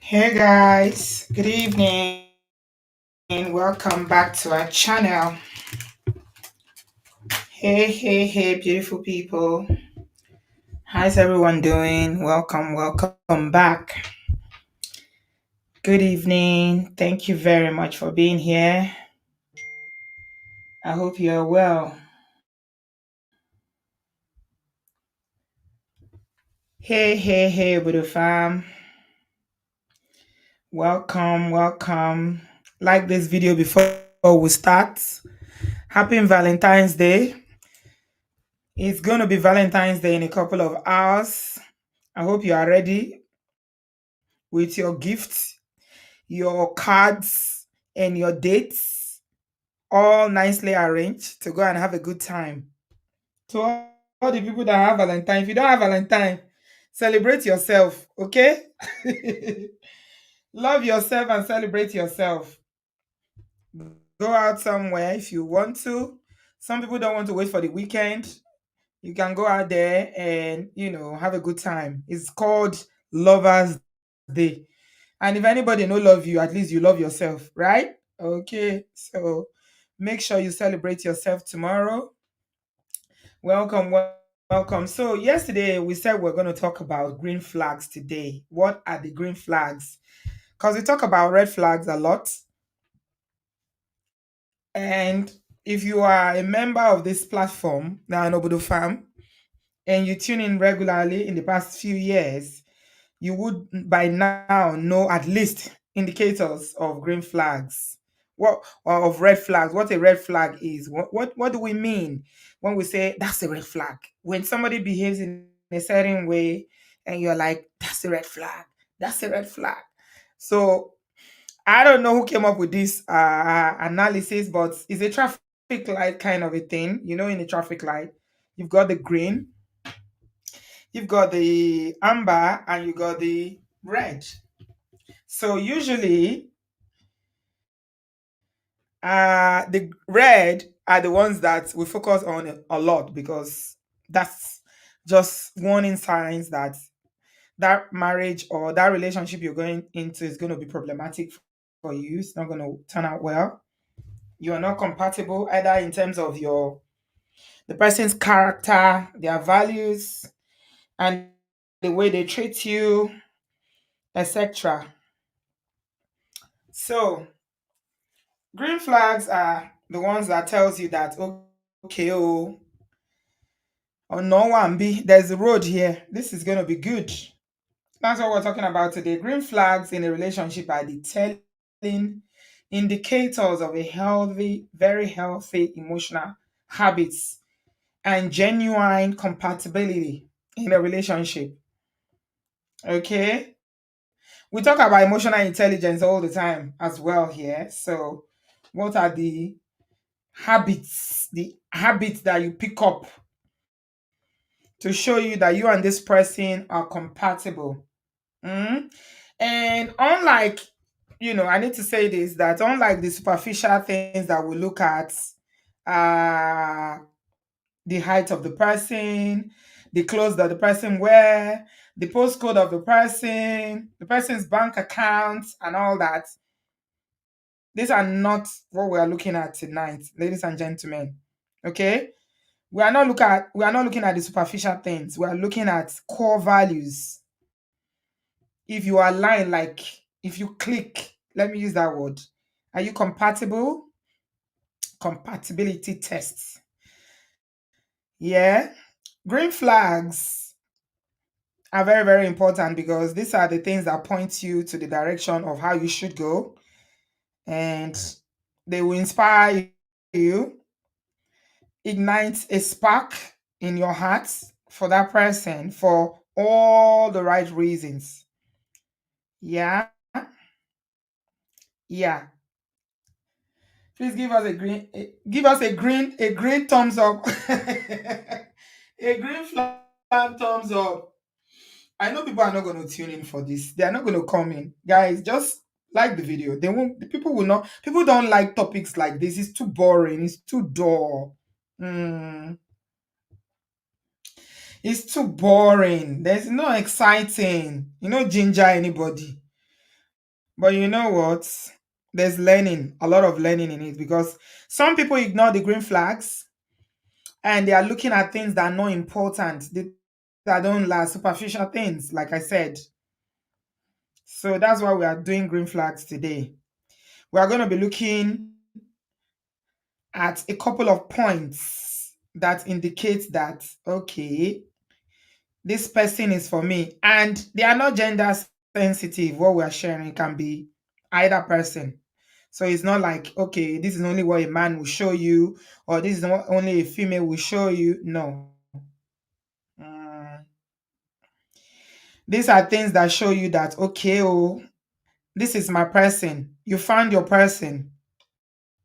Hey guys, good evening. Welcome back to our channel. Hey, beautiful people. How's everyone doing? Welcome back. Good evening. Thank you very much for being here. I hope you're well. Hey, Budu fam. Welcome. Like this video before we start. Happy Valentine's Day. It's going to be Valentine's Day in a couple of hours. I hope you are ready with your gifts, your cards, and your dates all nicely arranged to go and have a good time. To all the people that have Valentine, if you don't have Valentine, celebrate yourself, okay? Love yourself and celebrate yourself. Go out somewhere if you want to. Some people don't want to wait for the weekend. You can go out there and, have a good time. It's called Lovers Day. And if anybody no love you, at least you love yourself, right? Okay. So make sure you celebrate yourself tomorrow. Welcome, welcome. So yesterday we said we're going to talk about green flags today. What are the green flags? Because we talk about red flags a lot. And if you are a member of this platform, now Obodo Farm, and you tune in regularly in the past few years, you would by now know at least indicators of green flags, what or of red flags, what a red flag is. What do we mean when we say that's a red flag? When somebody behaves in a certain way and you're like, that's a red flag, that's a red flag. So I don't know who came up with this analysis, but it's a traffic light kind of a thing. In a traffic light, you've got the green, you've got the amber, and you got the red. So usually, the red are the ones that we focus on a lot because that's just warning signs that that marriage or that relationship you're going into is going to be problematic for you. It's not going to turn out well. You are not compatible either in terms of the person's character, their values, and the way they treat you, etc. So green flags are the ones that tells you that okay, oh no one be there's a road here. This is gonna be good. That's what we're talking about today. Green flags in a relationship are the telling indicators of a healthy, very healthy emotional habits and genuine compatibility in a relationship. Okay. We talk about emotional intelligence all the time as well here. So what are the habits that you pick up to show you that you and this person are compatible. Mm? And unlike, I need to say this that unlike the superficial things that we look at, uh, the height of the person, the clothes that the person wear, the postcode of the person's bank account, and all that. These are not what we are looking at tonight, ladies and gentlemen. Okay, we are not looking at the superficial things. We are looking at core values. If you align, like if you click, let me use that word. Are you compatible? Compatibility tests. Yeah. Green flags are very, very important because these are the things that point you to the direction of how you should go. And they will inspire you, ignite a spark in your heart for that person for all the right reasons. Yeah, yeah. Please give us a green, give us a green thumbs up, a green flag thumbs up. I know people are not going to tune in for this. They are not going to come in, guys. Just like the video. They won't. The people will not. People don't like topics like this. It's too boring. It's too dull. Mm, it's too boring. There's no exciting. Ginger anybody. But you know what? There's learning, a lot of learning in it because some people ignore the green flags and they are looking at things that are not important, that don't last, superficial things, like I said. So that's why we are doing green flags today. We are going to be looking at a couple of points that indicate that, okay, this person is for me. And they are not gender sensitive. What we are sharing can be either person. So it's not like, okay, this is only what a man will show you, or this is what only a female will show you. No. Mm, these are things that show you that, okay, oh, this is my person. You found your person,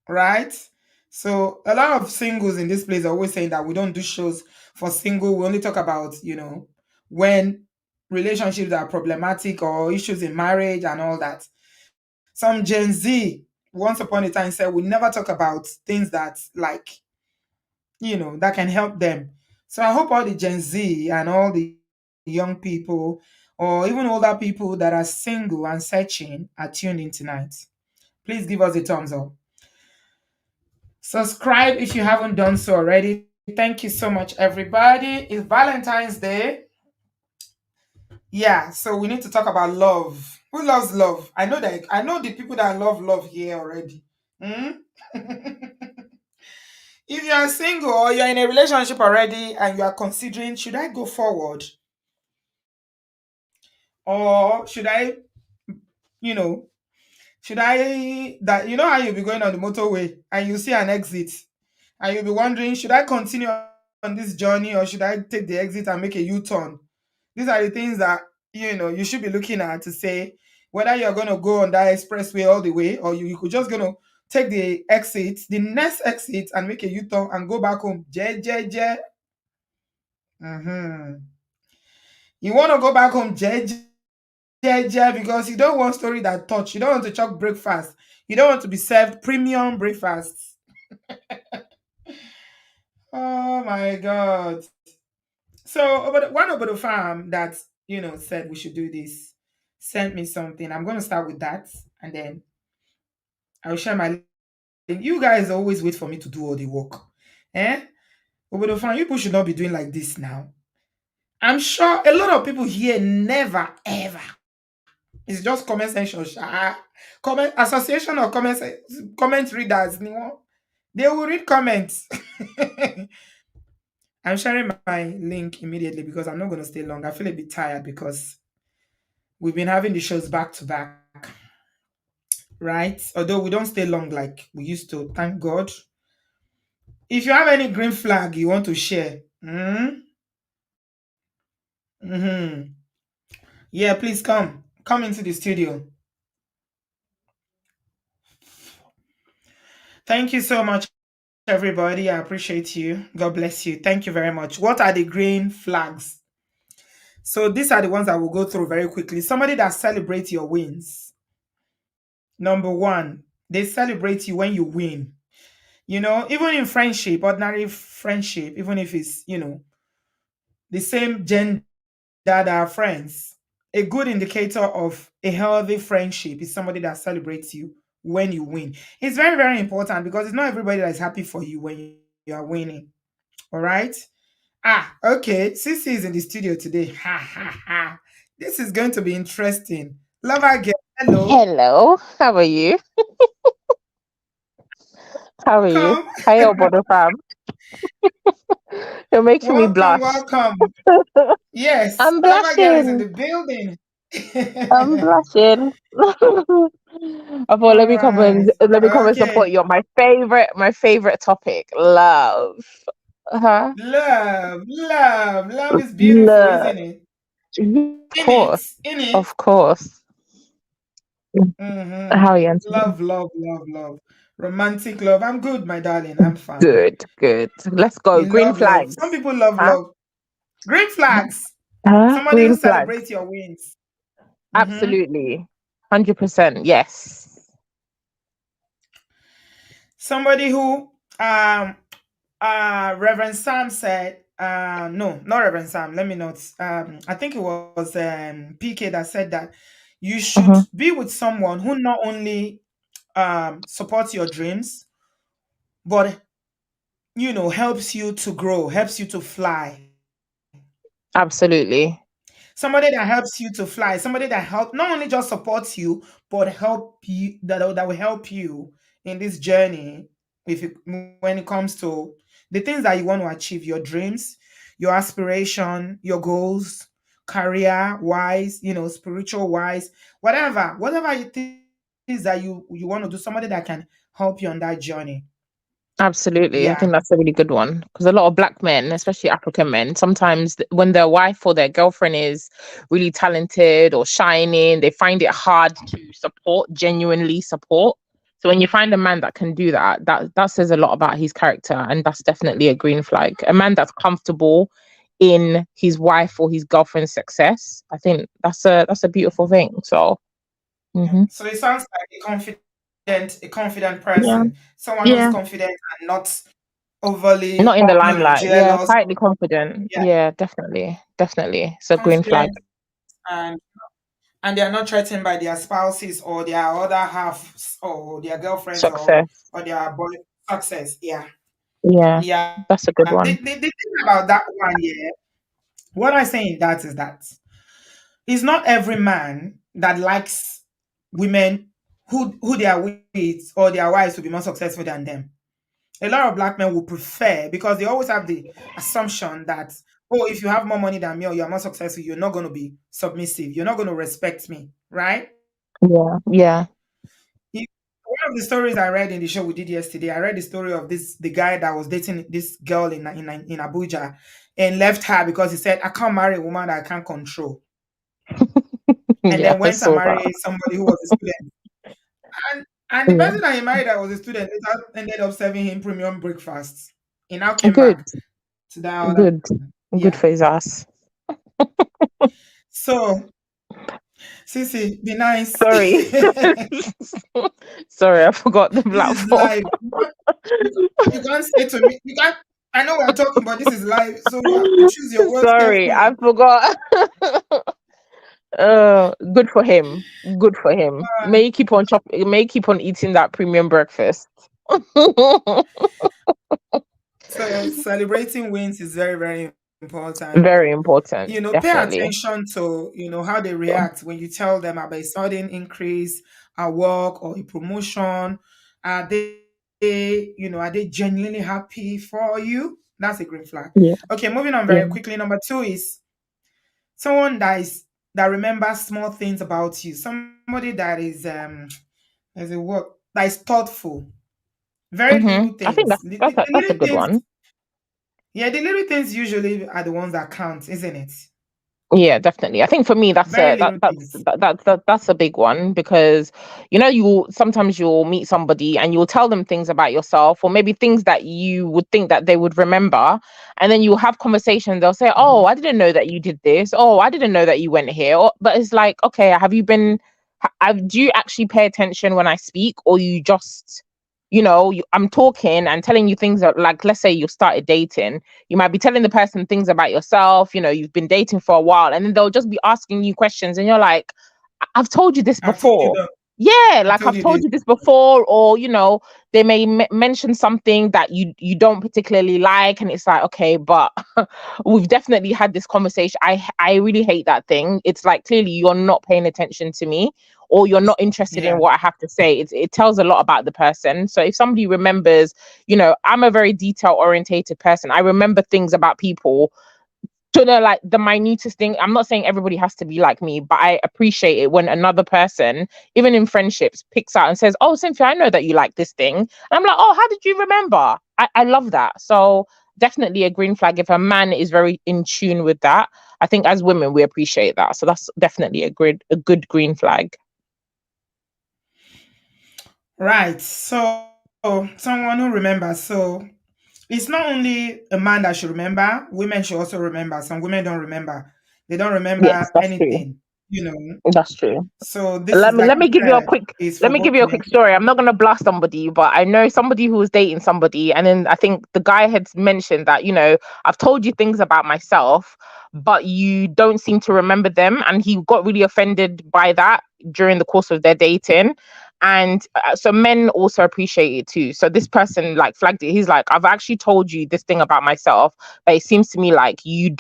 right? So a lot of singles in this place are always saying that we don't do shows for single. We only talk about, when relationships are problematic or issues in marriage and all that. Some Gen Z, once upon a time, said we never talk about things that like, that can help them. So I hope all the Gen Z and all the young people or even older people that are single and searching are tuned in tonight. Please give us a thumbs up. Subscribe if you haven't done so already. Thank you so much, everybody. It's Valentine's Day. Yeah, so we need to talk about love. Who loves love? I know the people that love love here already. Hmm? If you are single or you're in a relationship already and you are considering, should I go forward or you know, should I that you know how you'll be going on the motorway and you see an exit and you'll be wondering, should I continue on this journey or should I take the exit and make a U-turn? These are the things that you should be looking at to say whether you're going to go on that expressway all the way or you could just going to take the next exit and make a U-turn and go back home. Je, je, je. Mhm. You want to go back home, je, je, je, because you don't want story that touch. You don't want to chop breakfast. You don't want to be served premium breakfast. Oh my God. So one over the farm that said we should do this sent me something. I'm gonna start with that and then I'll share my link. You guys always wait for me to do all the work. Eh? Over the farm, you people should not be doing like this now. I'm sure a lot of people here never ever. It's just comment section. Comment association or comment readers. They will read comments. I'm sharing my link immediately because I'm not going to stay long. I feel a bit tired because we've been having the shows back to back, right? Although we don't stay long like we used to, thank God. If you have any green flag you want to share, mm-hmm. Yeah, please come into the studio. Thank you so much, everybody. I appreciate you. God bless you. Thank you very much. What are the green flags? So these are the ones that we'll go through very quickly. Somebody that celebrates your wins. Number one, they celebrate you when you win. Even in friendship, ordinary friendship, even if it's, the same gender that are friends, a good indicator of a healthy friendship is somebody that celebrates you when you win. It's very, very important because it's not everybody that is happy for you when you are winning. All right. Okay. Sissy is in the studio today. Ha ha ha. This is going to be interesting. Lover girl, hello. Hello, how are you? How are you? Welcome. Hi, Obodo fam. You're making me Welcome, blush. welcome. Yes, I'm Lover girl is in blushing. the building. I'm blushing. I thought All right. let me come and Okay. support you on my favorite topic, love. Uh-huh. Love is beautiful, Love. isn't it? Yeah, of In it, course. in it. Of course. Mm-hmm. How are you, Anthony? Love, love, love, love. Romantic love. I'm good, my darling. I'm fine. Good, good. Let's go. We Green love love. Some flags. people love Huh? love. Green flags. Huh? Somebody who Green flags. celebrates your wins. Mm-hmm. Absolutely. 100%. Yes. Somebody who Reverend Sam said, no, not Reverend Sam, let me not. I think it was PK that said that, You should Mhm. be with someone who not only supports your dreams, but helps you to grow, helps you to fly. Absolutely. Somebody that helps you to fly, somebody that help not only just supports you, but help you that will help you in this journey. When it comes to the things that you want to achieve, your dreams, your aspiration, your goals, career wise, spiritual wise, whatever it is that you want to do, somebody that can help you on that journey. Absolutely. I Yeah. think that's a really good one because a lot of black men, especially African men, sometimes when their wife or their girlfriend is really talented or shining, they find it hard to support, genuinely support. So when you find a man that can do that, that says a lot about his character, and that's definitely a green flag. A man that's comfortable in his wife or his girlfriend's success, I think that's a beautiful thing. So, Yeah. mhm. So it sounds like a confident person, Yeah, someone who's yeah. confident and not overly, Not in the limelight. Yeah, jealous. quietly confident. Yeah, Yeah, definitely. Definitely. It's a green flag. confident, and they are not threatened by their spouses or their other halves or their girlfriends Success. or their boy success. Yeah, Yeah, yeah. that's a The, good the, one. the thing about that one, yeah, what I say in that is that it's not every man that likes women who they are with or their wives to be more successful than them. A lot of black men will prefer, because they always have the assumption that, oh, if you have more money than me or you're more successful, you're not going to be submissive, you're not going to respect me, right? Yeah, yeah. One of the stories I read in the show we did yesterday, I read the story of the guy that was dating this girl in Abuja and left her because he said, I can't marry a woman that I can't control, and then Yeah, I went and saw that. married somebody who was a student. And the Yeah. person that he married that was a student later ended up serving him premium breakfast. He now came Good, back to that other good, person. good Yeah. for his ass. So, Sissy, be nice. Sorry. Sorry, I forgot the This is platform. live. You can't say to me, you can't. I know we're talking, but this is live, so you have to choose your words Sorry, I carefully. forgot. Good for him. Good for him. Uh, May he keep on may he keep on eating that premium breakfast. so celebrating wins is very, very important. Very important, Pay definitely. attention to how they react when you tell them about a sudden increase at work or a promotion. Are they genuinely happy for you? That's a green flag. Yeah, Okay, moving on very yeah. quickly. Number two is someone that remembers small things about you. Somebody that is there's a word, that is thoughtful. Very little I think things. The that's a little good things. one. Yeah, the little things usually are the ones that count, isn't it? Yeah, definitely. I think for me that's Very a little things. that's a big one because you sometimes you'll meet somebody and you'll tell them things about yourself or maybe things that you would think that they would remember, and then you'll have conversations. They'll say, "Oh, I didn't know that you did this. Oh, I didn't know that you went here." But it's like, okay, have you been? Do you actually pay attention when I speak, or you just I'm talking and telling you things that, like, let's say you started dating, you might be telling the person things about yourself, you've been dating for a while, and then they'll just be asking you questions, and you're like, I've told you this I've told you before. that. Yeah, I like told I've you told this. you this before, or they may mention something that you don't particularly like, and it's like, okay, but we've definitely had this conversation. I really hate that thing. It's like clearly you're not paying attention to me, or you're not interested in Yeah. what I have to say. It tells a lot about the person. So if somebody remembers, I'm a very detail orientated person. I remember things about people to the like the minutest thing. I'm not saying everybody has to be like me, but I appreciate it when another person, even in friendships, picks out and says, "Oh, Cynthia, I know that you like this thing." And I'm like, "Oh, how did you remember?" I love that. So definitely a green flag if a man is very in tune with that. I think as women we appreciate that. So that's definitely a good green flag. Right. So someone who remembers. So it's not only a man that should remember, women should also remember. Some women don't remember. They don't remember Yes, that's true. anything, you know. That's true. So this Let is, me like let me you give you a said, quick is let for me both give you a men. quick story. I'm not gonna blast somebody, but I know somebody who was dating somebody, and then I think the guy had mentioned that, I've told you things about myself, but you don't seem to remember them, and he got really offended by that. during the course of their dating. And so men also appreciate it too. So this person like flagged it. He's like, I've actually told you this thing about myself, but it seems to me like you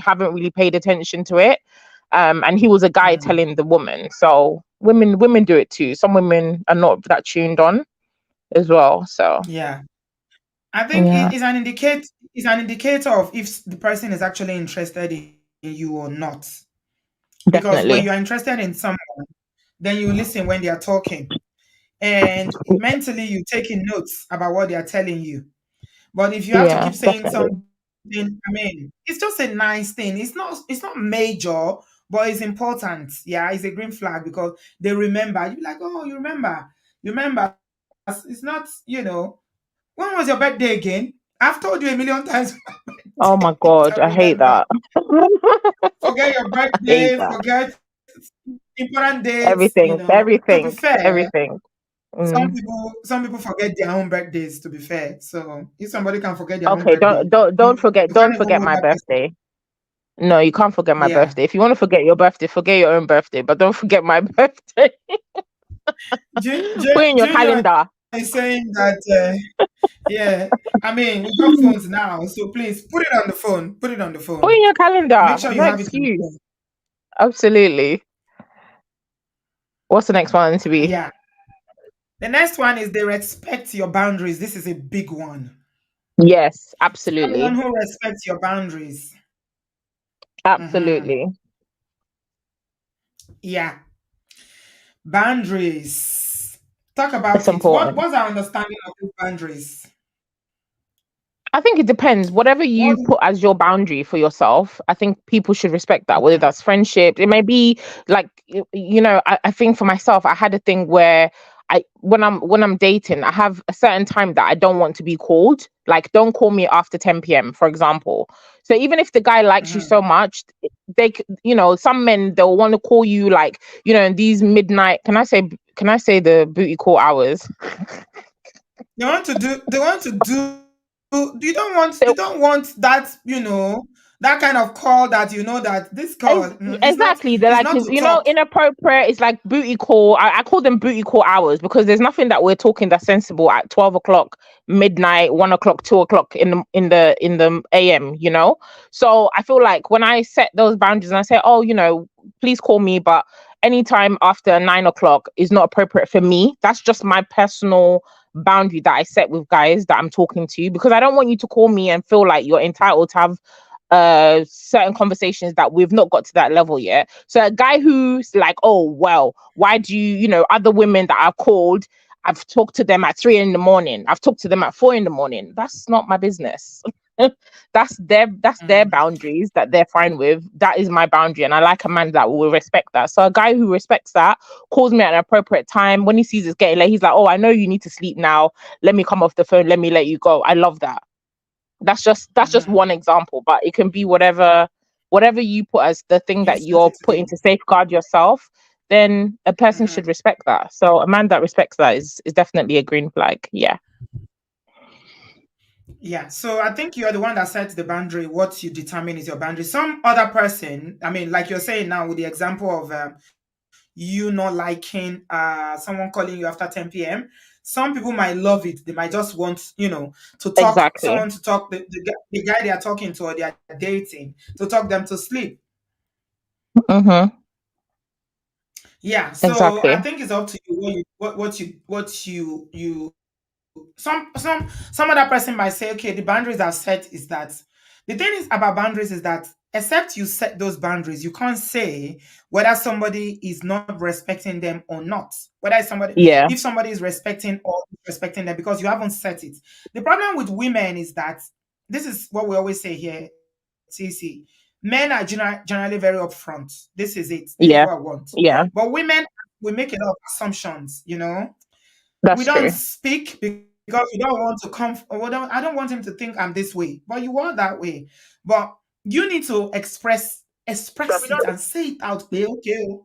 haven't really paid attention to it. And he was a guy Mm. telling the woman. So women do it too. Some women are not that tuned on as well. So Yeah. I think yeah, it's an indicator of if the person is actually interested in you or not. Because when you are definitely. interested in someone, then you listen when they are talking, and mentally you taking notes about what they are telling you. But if you have to Yeah, keep saying definitely. something, I mean, it's just a nice thing. It's not major, but it's important. Yeah, it's a green flag because they remember. You like, oh, you remember. It's not, when was your birthday again? I've told you a million times my Oh birthday. my You don't god, I hate remember. that. Forget your I hate birthday. that. Forget important dates. Everything, To be everything, fair, everything. some Mm. people some people forget their own birthdays. To be fair, so if somebody can forget their own Okay, birthday, don't you can't don't even forget hold my that person. birthday. No, you can't forget my Yeah. birthday. If you want to forget your birthday, forget your own birthday, but don't forget my birthday. Put it in your Junior is calendar. saying that, yeah. I mean, we got phones now, so please put it on the phone. Put it on the Put phone. it in your Make calendar. sure you No have it on the excuse. phone. Absolutely. What's the next one to be? Yeah. The next one is they respect your boundaries. This is a big one. Yes, Someone absolutely. who respects your boundaries. Hmm. Absolutely. Yeah. Boundaries. Talk It's about it. important. What's our understanding of these boundaries? I think it depends. Whatever What? you put as your boundary for yourself, I think people should respect that. Whether Mhm, that's friendship, it may be like I think for myself, I had a thing where when I'm dating, I have a certain time that I don't want to be called. Like, don't call me after 10 p.m., for example. So even if the guy likes you mhm. so much, some men they'll want to call you like in these midnight. Can I say the booty call hours? They want that kind of call that that this call Exactly. They're is like, not to talk. inappropriate. It's like booty call. I call them booty call hours because there's nothing that we're talking that's sensible at 12 o'clock, midnight, 1 o'clock, 2 o'clock in the AM. So I feel like when I set those boundaries and I say, oh, please call me, but anytime after 9 o'clock is not appropriate for me. That's just my personal boundary that I set with guys that I'm talking to because I don't want you to call me and feel like you're entitled to have certain conversations that we've not got to that level yet. So a guy who's like, oh well, why do other women that I've called, I've talked to them at 3 in the morning, I've talked to them at 4 in the morning. That's not my business. that's their Mm, boundaries that they're fine with. That is my boundary, and I like a man that will respect that. So a guy who respects that calls me at an appropriate time when he sees it's getting late. He's like, oh, I know you need to sleep now. Let me come off the phone. Let me let you go. I love that. That's just mhm. one example, but it can be whatever you put as the thing You that set you're it to putting be. to safeguard yourself. Then a person should Mhm. respect that. So a man that respects that is definitely a green flag. Yeah. Yeah, so I think you're the one that sets the boundary. What you determine is your boundary. Some other person, I mean, like you're saying now with the example of you not liking someone calling you after 10 p.m. Some people might love it. They might just want, to talk, Exactly. someone to talk, the guy they are talking to or they are dating, to talk them to sleep. Mm-hmm. Yeah, so I Exactly. think it's up to you some other person might say, okay, the boundaries are set is that the thing is about boundaries is that except you set those boundaries, you can't say whether somebody is not respecting them or not. Whether it's somebody if Yeah. somebody is respecting or disrespecting them because you haven't set it. The problem with women is that this is what we always say here, TC. Men are generally very upfront. This is what I Yeah. want. Yeah. But women, we make a lot of assumptions. We That's don't true. speak because we don't want to I don't want him to think I'm this way, but you are that way. But you need to express it and say it out there. Okay.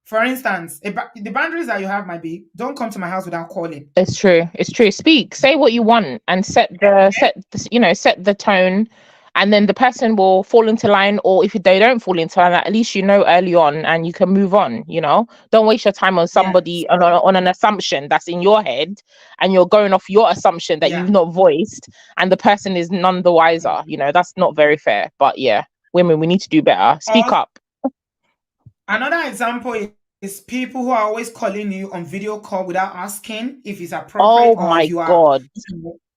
For instance, the boundaries that you have might be don't come to my house without calling. It's true. It's true. Speak. Say what you want and set the tone and then the person will fall into line, or if they don't fall into line, at least you know early on and you can move on. Don't waste your time on Yes. somebody on an assumption that's in your head, and you're going off your assumption that Yeah. you've not voiced, and the person is none the wiser. That's not very fair. But yeah, women, we need to do better. Speak Or up. another example is people who are always calling you on video call without asking if it's appropriate Oh or if my you are god.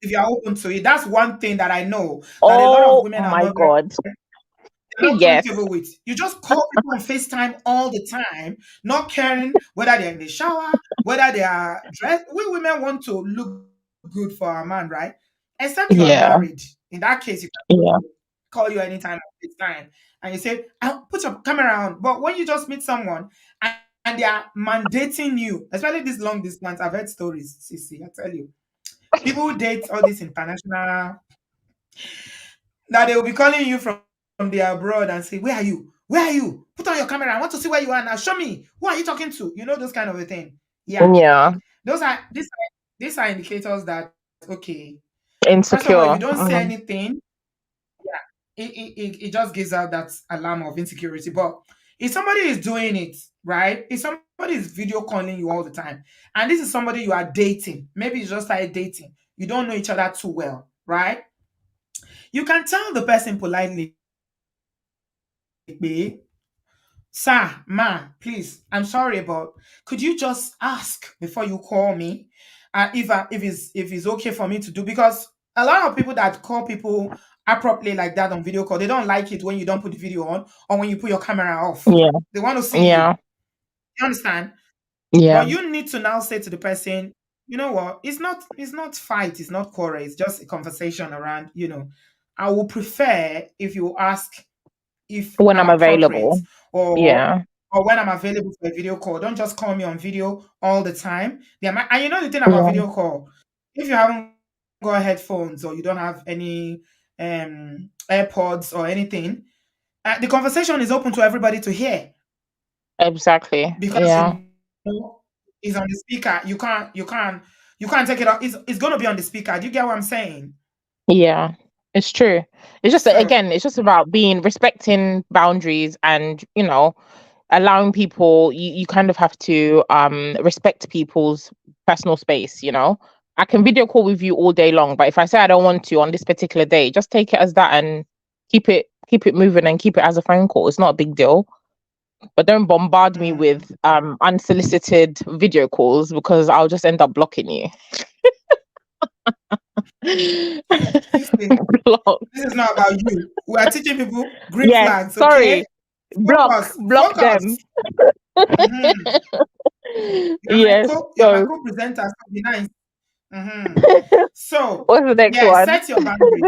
if you are open to it. That's one thing that I know that a lot of Oh women are my not very god. they're not Yes. comfortable with. You just call people on FaceTime all the time, not caring whether they're in the shower, whether they are dressed. We women want to look good for our man, right? Except you are married. Yeah. In that case, you can Yeah. call you anytime on FaceTime and you say, I'll put your camera on. But when you just meet someone and they are mandating you, especially this long distance, I've heard stories, Sissy, I tell you. People who date all this international, now they will be calling you from the abroad and say, where are you? Where are you? Put on your camera. I want to see where you are now. Show me. Who are you talking to? Those kind of a thing. Yeah. Yeah. These are indicators that okay. First of all, if you don't Insecure. say anything, yeah, it just gives out that alarm of insecurity. But if somebody is doing it, right? If somebody is video calling you all the time, and this is somebody you are dating, maybe you just started dating, you don't know each other too well, right? You can tell the person politely, sir, ma, please, I'm sorry, but could you just ask before you call me, if it's okay for me to do? Because a lot of people that call people abruptly like that on video call, they don't like it when you don't put the video on or when you put your camera off. Yeah. They want to see you. Yeah. You understand? Yeah. But you need to now say to the person, you know what? It's not fight, it's not quarrel, it's just a conversation around. I will prefer if you ask if When I'm I'm appropriate available. or Yeah. or when I'm available for a video call. Don't just call me on video all the time. And you know the thing about Yeah. video call, if you haven't got headphones or you don't have any AirPods or anything, the conversation is open to everybody to hear Exactly. because Yeah. it's on the speaker. You can't take it off. It's going to be on the speaker. Do you get what I'm saying? Yeah. It's true. It's just that, So again, it's just about being respecting boundaries, and allowing people. You kind of have to respect people's personal space. I can video call with you all day long, but if I say I don't want to on this particular day, just take it as that and keep it moving and keep it as a phone call. It's not a big deal. But don't bombard me mm, with unsolicited video calls, because I'll just end up blocking you. you see, Block. this is not about you. We are teaching people green Yes, flags, okay? sorry. Block. Focus, Block them. focus. Mhm. You're my Yes. co you're my So co-presenter, so be nice. Mhm. So, what's the next yeah, one? set your boundaries.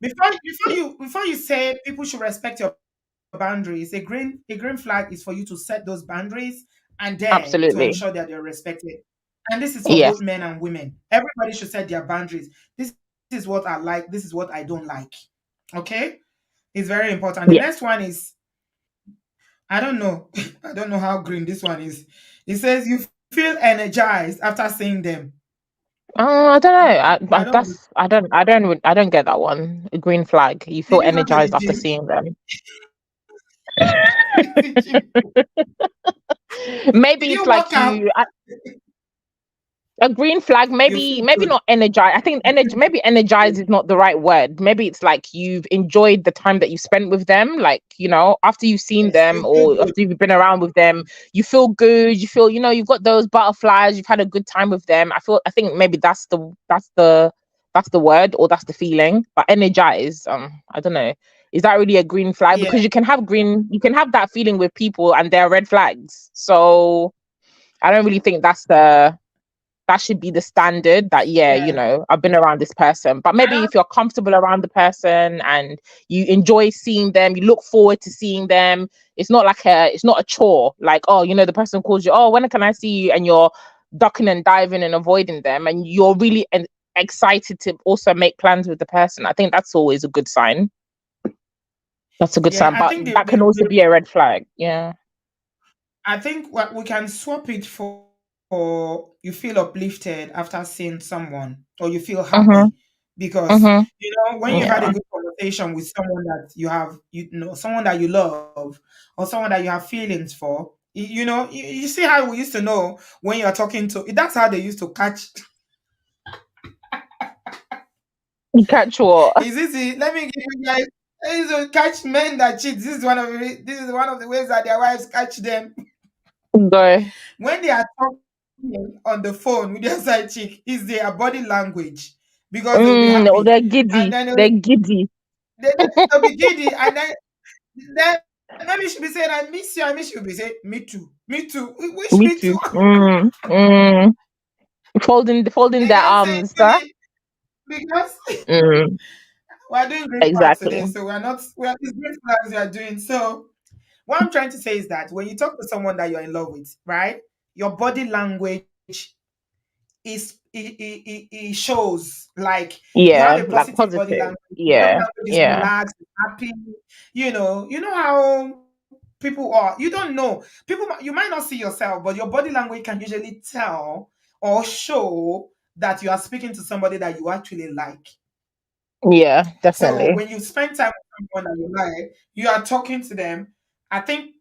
Before you say people should respect your boundaries, a green flag is for you to set those boundaries and then to ensure Absolutely. that they're respected. And this is for both Yes. men and women. Everybody should set their boundaries. This is what I like, this is what I don't like. Okay? It's very important. The next Yeah. one is I don't know. I don't know how green this one is. It says you feel energized after seeing them. I don't know. I don't I don't get that one. A green flag. You Did feel you go to the energized after gym? seeing them. The gym. Did Maybe it's you work like out? a green flag, You maybe feel maybe good. not energize. I think You feel maybe energize is not the right word. Maybe it's like you've enjoyed the time that you spent with them, like after you've seen yes, them you feel or good. after you've been around with them, you feel good. You feel you've got those butterflies. You've had a good time with them. I think maybe that's the word, or that's the feeling. But energize, I don't know. Is that really a green flag? Yeah, Because you can have that feeling with people and they're red flags. So I don't really think that should be the standard. That, yeah, yeah, I've been around this person. But I maybe don't if you're comfortable around the person and you enjoy seeing them, you look forward to seeing them. It's not a chore, like, oh, the person calls you, oh, when can I see you, and you're ducking and diving and avoiding them, and you're really excited to also make plans with the person. I think that's always a good sign. That's a good yeah, sign, I but think that can also be a red flag. Yeah. I think what we can swap it for you feel uplifted after seeing someone or you feel Mm-hmm. happy. because Mhm. when you've had a Yeah. good conversation with someone that someone that you love, or someone that you have feelings for, you see how we used to know when you're talking to, that's how they used to catch. Catch what? Is this it? Let me give you guys. They used to catch men that cheat. This is one of the ways that their wives catch them. Go. When they are talking on the phone with their side chick, is their body language, because they'll be Oh, happy, they're and giddy. then They're giddy. they'll be giddy, and then maybe she'll be saying, "I miss you," I miss you. She'll be saying, "Me too, me too, we wish Me me too." too. Folding They their can say it arms, to huh? because Mm, we're doing green flags today, exactly. so we're these green flags we are doing. So what I'm trying to say is that when you talk to someone that you're in love with, right, your body language it shows, like, you have a Yeah, like positive body positive. language. Your body Yeah, language is yeah, relaxed, happy. You know how people are. You don't know you might not see yourself, but your body language can usually tell or show that you are speaking to somebody that you actually like. yeah, So definitely. when you spend time with someone that you like, you are talking to them. I think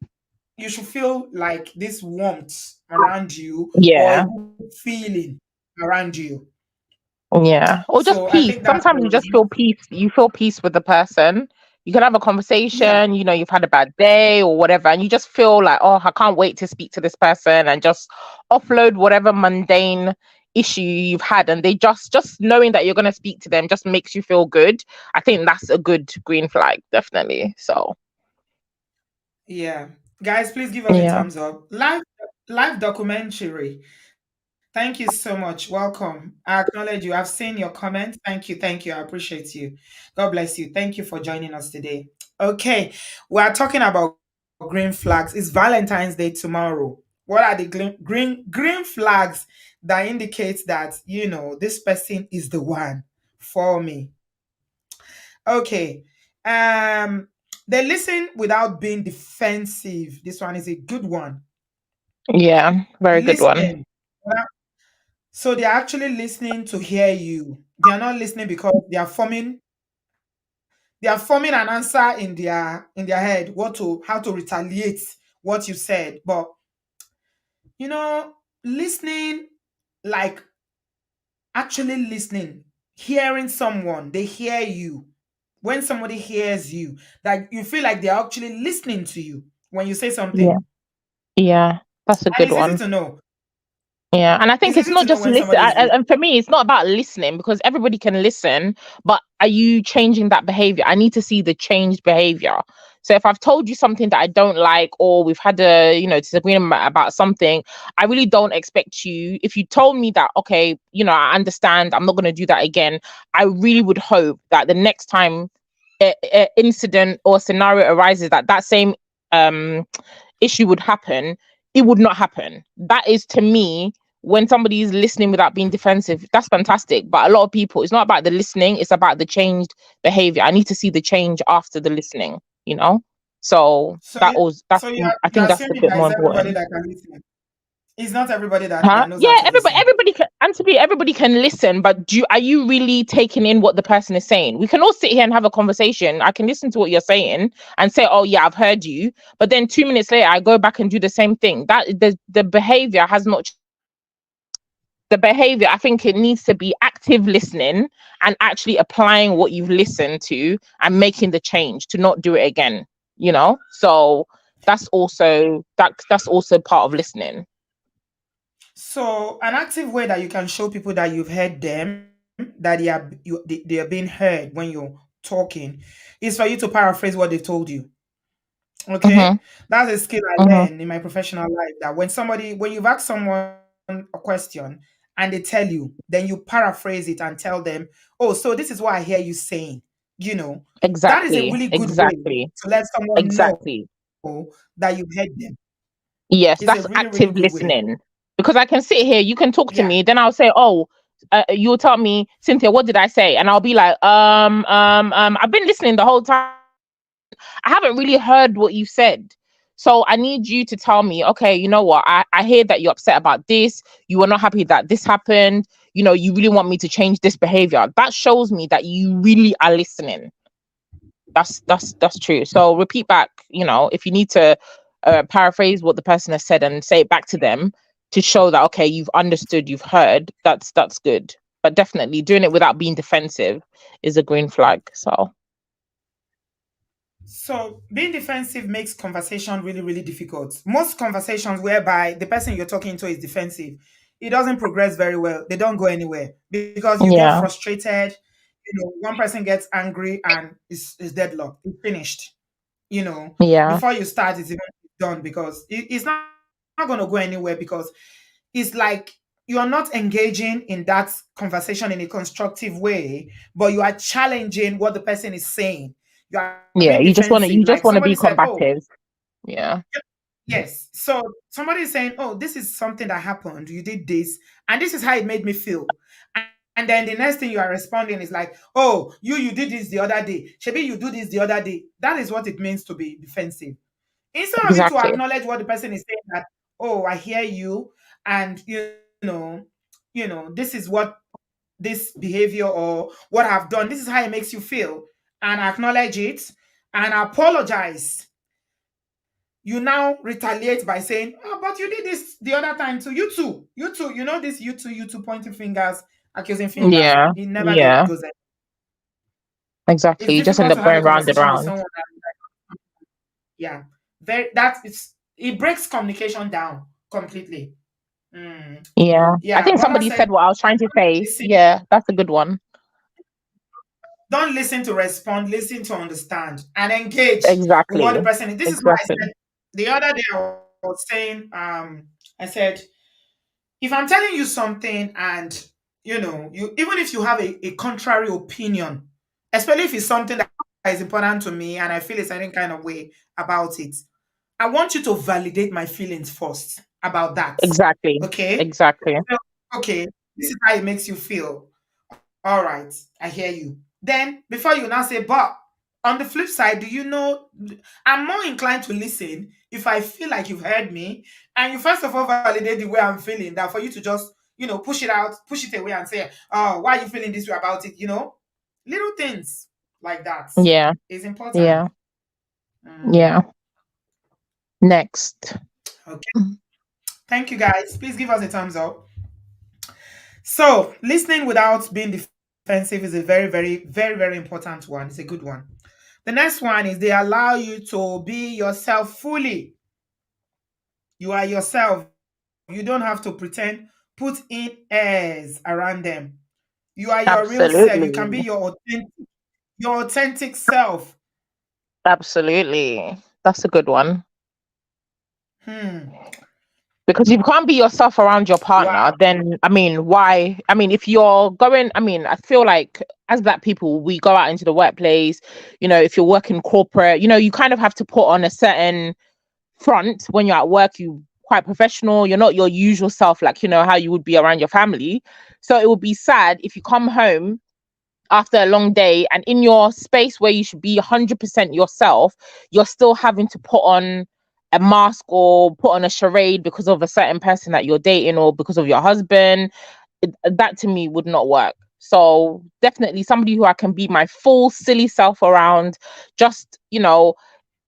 you should feel like this warmth around you, or a Yeah, good feeling around you. yeah. Or just So I peace. think that's Sometimes what you it just is. feel peace. You feel peace with the person. You can have a Yeah, conversation, you've had a bad day or whatever, and you just feel like, oh, I can't wait to speak to this person and just offload whatever mundane issue you've had. And they just knowing that you're gonna speak to them just makes you feel good. I think that's a good green flag, definitely. So yeah. Guys, please give us a yeah. thumbs up. Live documentary. Thank you so much. Welcome. I acknowledge you. I've seen your comments. Thank you. Thank you. I appreciate you. God bless you. Thank you for joining us today. Okay. We are talking about green flags. It's Valentine's Day tomorrow. What are the green flags that indicate that, this person is the one for me? Okay. Um, they listen without being defensive. This one is a good one. Yeah, very good one. Listen. So they're actually listening to hear you. They are not listening because they are forming an answer in their head, how to retaliate what you said. But listening, like, actually listening, hearing someone, they hear you. When somebody hears you, like, you feel like they're actually listening to you when you say Yeah, something. yeah, that's a And good it's easy one. to know. Yeah, and I think It's it's easy to not know just when listen. somebody is And for me, it's not about listening because everybody can listen, but are you changing that behavior? I need to see the changed behavior. So if I've told you something that I don't like, or we've had a disagreement about something, I really don't expect you. If you told me that, okay, I understand, I'm not going to do that again. I really would hope that the next time a incident or scenario arises, that same um issue would happen, it would not happen. That is, to me, when somebody is listening without being defensive, that's fantastic. But a lot of people, it's not about the listening, it's about the changed behavior. I need to see the change after the listening, you know? So so you that's so you're I you're think that's a assuming bit that more it's everybody important. that can listen. It's not everybody that Huh? knows Yeah, how to everybody, listen. everybody can, and to be everybody can listen, but are you really taking in what the person is saying? We can all sit here and have a conversation. I can listen to what you're saying and say, "Oh yeah, I've heard you," but then 2 minutes later, I go back and do the same thing. That the behavior has not. The behavior, I think it needs to be active listening and actually applying what you've listened to and making the change to not do it again. So that's also part of listening. So an active way that you can show people that you've heard them, that they are being heard when you're talking, is for you to paraphrase what they've told you. Okay, Mm-hmm. that's a skill I Mm-hmm. learned in my professional life. That when you've asked someone a question and they tell you, then you paraphrase it and tell them, "Oh, so this is what I hear you saying." That is a Exactly. really good way Exactly. to let someone know Exactly. that you've heard them. It's Yes, a that's really, really good active way. listening. Because I can sit here, you can talk to Yeah. me, then I'll say, "Oh, you'll tell me, Cynthia, what did I say?" And I'll be like, I've been listening the whole time. I haven't really heard what you said. So I need you to tell me, okay, you know what? I hear that you're upset about this. You were not happy that this happened. you really want me to change this behavior. That shows me that you really are listening. That's true. So repeat back, if you need to paraphrase what the person has said and say it back to them to show that, okay, you've understood, you've heard. That's good. But definitely doing it without being defensive is a green flag. So So being defensive makes conversation really, really difficult. Most conversations whereby the person you're talking to is defensive, it doesn't progress very well. They don't go anywhere because you get yeah, frustrated. One person gets angry and is deadlocked. It's finished. yeah, Before you start, it's even done because it's not going to go anywhere because it's like you're not engaging in that conversation in a constructive way, but you are challenging what the person is saying. You are being yeah. You just want defensive. to Like you just somebody want to said, be oh, combative. Yeah, yes. So somebody is saying, oh, this is something that happened. You did this, and this is how it made me feel. And then the next thing you are responding is like, oh, you did this the other day. Shebi, you do this the other day. That is what it means to be defensive. Instead of you to exactly. acknowledge what the person is saying, that, oh, I hear you, and this is what this behavior or what I've done, this is how it makes you feel, and acknowledge it and apologize. You now retaliate by saying, oh, but you did this the other time too. You too, this you too pointing fingers, accusing fingers. Yeah, It never yeah, goes anywhere. exactly. It's You just end difficult to up have a going round and conversation with round. someone that, yeah, it breaks communication down completely. Mm. Yeah, I Yeah, think Bola somebody said, said what I was trying to say. listen, Yeah, that's a good one. don't listen to respond, listen to understand and engage with what Exactly, the person is. This is why I exactly, said the other day I was saying, I said, if I'm telling you something and you even if you have a contrary opinion, especially if it's something that is important to me and I feel a certain kind of way about it, I want you to validate my feelings first about that. exactly, Okay? exactly. So, okay, this is how it makes you feel. All right, I hear you. Then before you now say, but on the flip side, do you know I'm more inclined to listen if I feel like you've heard me and you first of all validate the way I'm feeling than for you to just, push it out, push it away and say, oh, why are you feeling this way about it? Little things like that Yeah, is important. yeah, Mm, yeah. Next. okay. Thank you guys. Please give us a thumbs up. So, listening without being defensive is a very, very, very, very important one. It's a good one. The next one is they allow you to be yourself fully. You are yourself. You don't have to pretend, put in airs around them. You are your real self. You can be Absolutely, your authentic self. absolutely. That's a good one. Hmm. Because if you can't be yourself around your Wow. partner, then I mean, why? I mean, if you're going, I mean, I feel like as Black people, we go out into the workplace. If you're working corporate, you kind of have to put on a certain front when you're at work. You quite professional. You're not your usual self, like how you would be around your family. So it would be sad if you come home after a long day and in your space where you should be 100% yourself, you're still having to put on a mask or put on a charade because of a certain person that you're dating or because of your husband. That to me would not work. So definitely somebody who I can be my full silly self around, just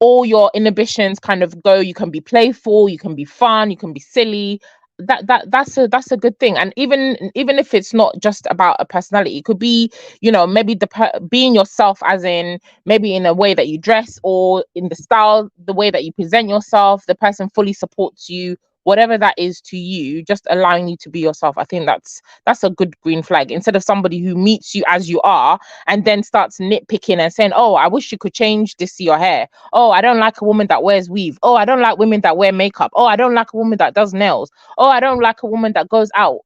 all your inhibitions kind of go. You can be playful, you can be fun, you can be silly. That's a good thing. And even if it's not just about a personality, it could be maybe being yourself, as in maybe in a way that you dress or in the style, the way that you present yourself, the person fully supports you, whatever that is to you, just allowing you to be yourself. I think that's a good green flag, instead of somebody who meets you as you are and then starts nitpicking and saying, oh, I wish you could change this to your hair. Oh, I don't like a woman that wears weave. Oh, I don't like women that wear makeup. Oh, I don't like a woman that does nails. Oh, I don't like a woman that goes out.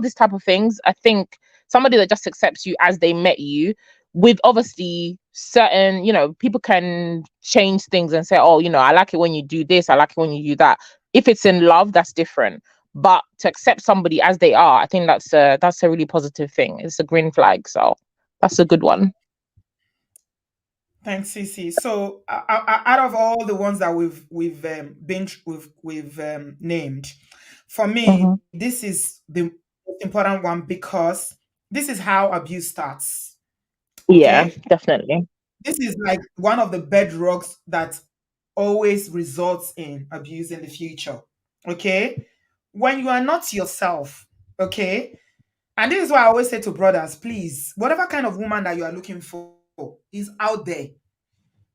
This type of things. I think somebody that just accepts you as they met you, with obviously certain, people can change things and say, oh, I like it when you do this, I like it when you do that. If it's in love, that's different. But to accept somebody as they are, I think that's a really positive thing. It's a green flag. So that's a good one. Thanks, Cece. So, out of all the ones that we've named, for Hmm. me, this is the most important one because this is how abuse starts. Yeah, Okay? definitely. This is like one of the bedrocks that always results in abuse in the future. Okay? When you are not yourself, okay? And this is why I always say to brothers, please, whatever kind of woman that you are looking for is out there.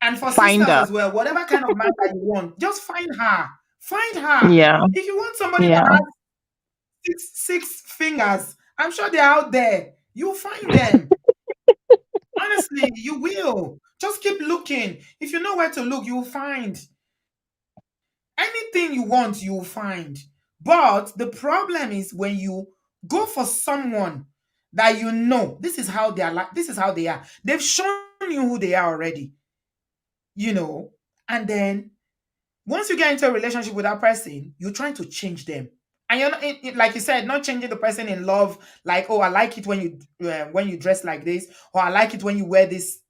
And for sisters Find as her. well, whatever kind of man that you want, just find her. Find her. Yeah, If you want somebody that yeah. has six fingers, I'm sure they're out there. You'll find them. Honestly, you will. Just keep looking. If you know where to look, you'll find anything you want, you'll find. But the problem is when you go for someone that you know this is how they are like, this is how they are. They've shown you who they are already, you know, and then once you get into a relationship with that person, you're trying to change them. And you're not, like you said, not changing the person in love. Like, oh, I like it when you dress like this, or I like it when you wear this,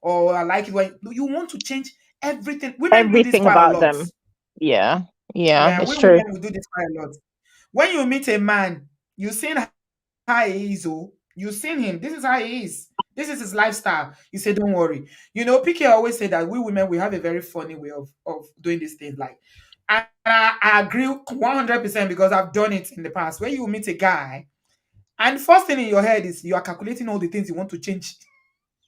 or I like it when no, you want to change everything. Women do this quite a Everything lot. about them. Yeah, Yeah, yeah, we it's women true. will do this quite a lot. When you meet a man, you seen how he is. Oh, you seen him. This is how he is. This is his lifestyle. You say, don't worry. You know, PK always say that we women we have a very funny way of doing these things. Like, and I agree 100% because I've done it in the past. When you meet a guy, and the first thing in your head is you are calculating all the things you want to change.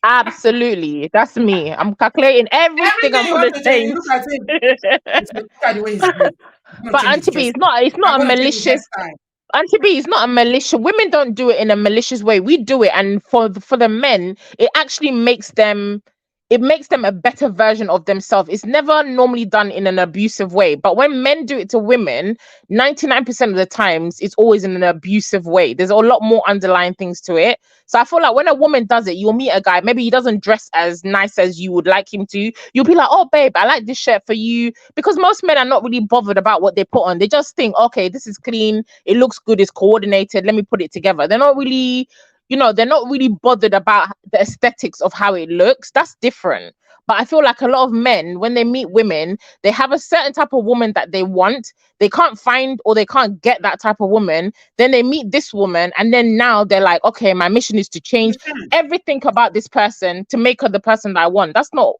Absolutely. That's me. I'm calculating everything Everything I'm you gonna want to change, you change. look at him. You say, look at the way he's dressed. I'm gonna But change his Auntie B, dressing. it's I'm not a gonna change his malicious. hairstyle. Auntie B, it's not a malicious. Women don't do it in a malicious way. We do it, and for the men, it actually makes them. It makes them a better version of themselves. It's never normally done in an abusive way. But when men do it to women, 99% of the times, it's always in an abusive way. There's a lot more underlying things to it. So I feel like when a woman does it, you'll meet a guy, maybe he doesn't dress as nice as you would like him to. You'll be like, oh, babe, I like this shirt for you. Because most men are not really bothered about what they put on. They just think, okay, this is clean. It looks good. It's coordinated. Let me put it together. They're not really, they're not really bothered about the aesthetics of how it looks. That's different. But I feel like a lot of men, when they meet women, they have a certain type of woman that they want. They can't find or they can't get that type of woman. Then they meet this woman, and then now they're like, okay, my mission is to change You can't. everything about this person to make her the person that I want. That's not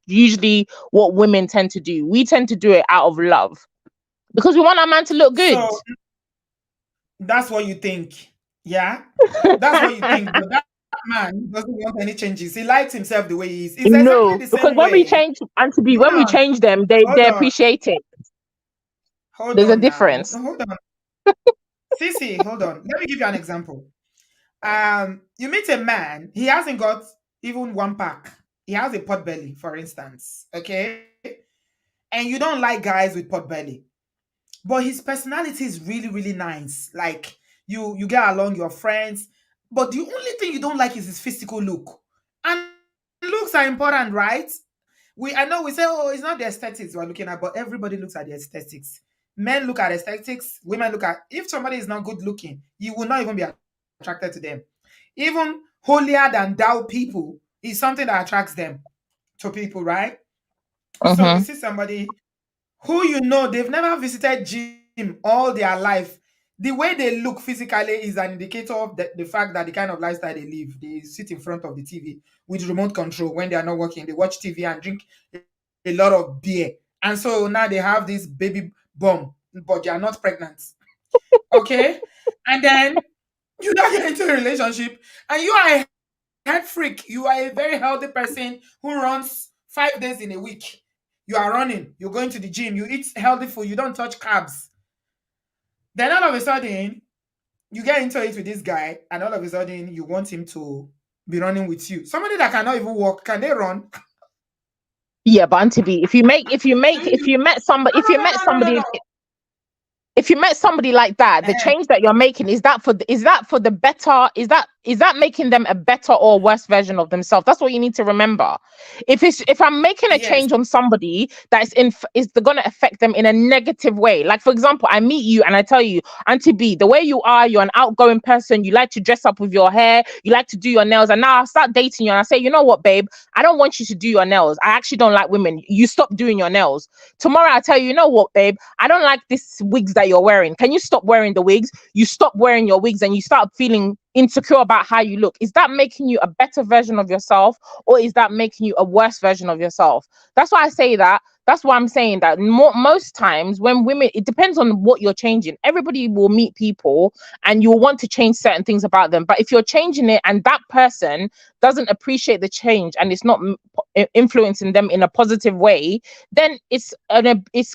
usually what women tend to do. We tend to do it out of love because we want our man to look good. So that's what you think. Yeah? That's what you think. But that man doesn't want any changes. He likes himself the way he is. It's exactly the No, same because when we way. change and to be Hold when we on. change them, Hold they on. appreciate it. Hold There's a on now. difference. Hold on. Sissy, hold on. Let me give you an example. You meet a man, he hasn't got even one pack. He has a pot belly, for instance. Okay? And you don't like guys with pot belly. But his personality is really, really nice. Like you get along, your friends. But the only thing you don't like is his physical look. And looks are important, right? I know we say, oh, it's not the aesthetics we're looking at, but everybody looks at the aesthetics. Men look at aesthetics, women look at if somebody is not good looking, you will not even be attracted to them. Even holier than thou people is something that attracts them to people, right? So you see Mm-hmm. somebody who you know they've never visited gym all their life. The way they look physically is an indicator of the fact that the kind of lifestyle they live. They sit in front of the TV with remote control when they are not working. They watch TV and drink a lot of beer. And so now they have this baby bum, but they are not pregnant. Okay? And then you now get into a relationship and you are a head freak. You are a very healthy person who runs 5 days in a week. You are running, you're going to the gym, you eat healthy food, you don't touch carbs. Then all of a sudden, you get into it with this guy, and all of a sudden, you want him to be running with you. Somebody that cannot even walk, can they run? Yeah, but Auntie B, if you met somebody, No, no, no, no, no, no, no. if you met somebody like that, the Eh, change that you're making is that for the better? is that making them a better or worse version of themselves? That's what you need to remember. If I'm making a Yes. change on somebody that is going to affect them in a negative way, like for example, I meet you and I tell you, Auntie B, the way you are, you're an outgoing person, you like to dress up with your hair, you like to do your nails, and now I start dating you and I say, you know what, babe, I don't want you to do your nails. I actually don't like women. You stop doing your nails. Tomorrow I tell you, you know what, babe, I don't like this wigs that you're wearing. Can you stop wearing the wigs? You stop wearing your wigs and you start feeling insecure about how you look. Is that making you a better version of yourself, or is that making you a worse version of yourself? That's why I say that. That's why I'm saying that most times when women, it depends on what you're changing. Everybody will meet people and you'll want to change certain things about them. But if you're changing it and that person doesn't appreciate the change and it's not influencing them in a positive way, then it's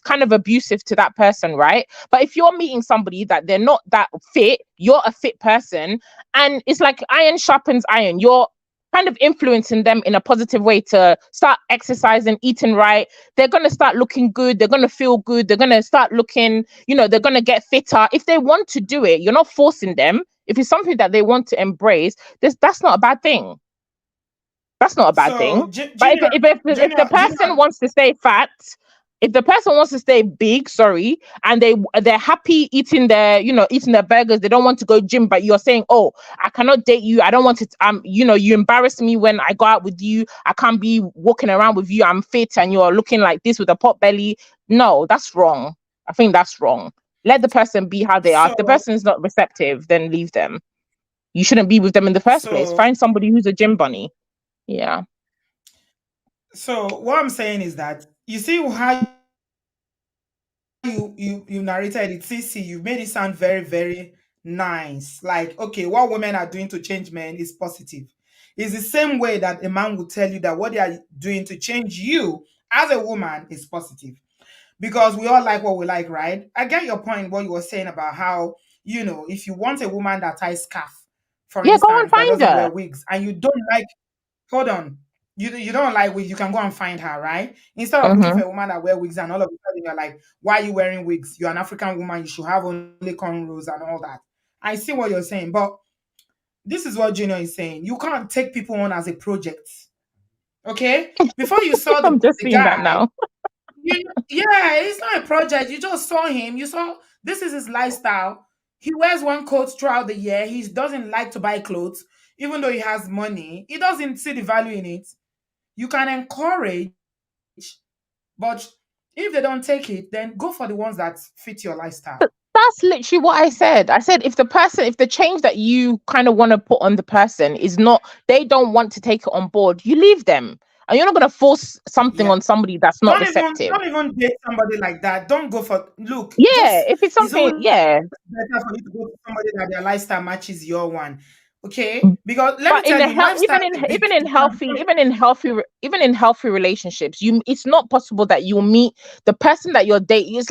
kind of abusive to that person, right? But if you're meeting somebody that they're not that fit, you're a fit person, and it's like iron sharpens iron. You're kind of influencing them in a positive way to start exercising, eating right. They're going to start looking good. They're going to feel good. They're going to start looking, they're going to get fitter. If they want to do it, you're not forcing them. If it's something that they want to embrace, that's not a bad thing. That's not a bad thing. So But Junior, if the person Junior. wants to stay fat, if the person wants to stay big, sorry, and they're happy eating eating their burgers, they don't want to go gym, but you're saying, oh, I cannot date you. I don't want it. You embarrass me when I go out with you. I can't be walking around with you. I'm fit, and you're looking like this with a pot belly. No, that's wrong. I think that's wrong. Let the person be how they are. If the So person is not receptive, then leave them. You shouldn't be with them in the first place. so Find somebody who's a gym bunny. Yeah. so what I'm saying is that you see how you narrated it, CC, you made it sound very, very nice. Like, okay, what women are doing to change men is positive. It's the same way that a man will tell you that what they are doing to change you as a woman is positive. Because we all like what we like, right? I get your point, what you were saying about how, if you want a woman that ties scarf, for Yeah, go and instance, that find doesn't her. wear wigs, and you don't like, hold on, you don't like wigs, you can go and find her, right? Instead of looking Mm-hmm. for a woman that wear wigs and all of a sudden you're like, why are you wearing wigs? You're an African woman, you should have only cornrows and all that. I see what you're saying, but this is what Junior is saying. You can't take people on as a project. Okay? Before you saw I'm just the seeing that guy, now. yeah, it's not a project. You just saw him. You saw this is his lifestyle. He wears one coat throughout the year. He doesn't like to buy clothes, even though he has money. He doesn't see the value in it. You can encourage, but if they don't take it, then go for the ones that fit your lifestyle. That's literally what I said. I said if the change that you kind of want to put on the person is not, they don't want to take it on board, you leave them. And you're not going to force something Yeah. on somebody that's not receptive. Don't even date somebody like that. Don't go for look, Yeah, just if it's it's something, always yeah. better for you to go to somebody that their lifestyle matches your one. Okay? Because let me But in tell the you, health, lifestyle is a big even in healthy relationships, it's not possible that you'll meet the person that you're dating. It's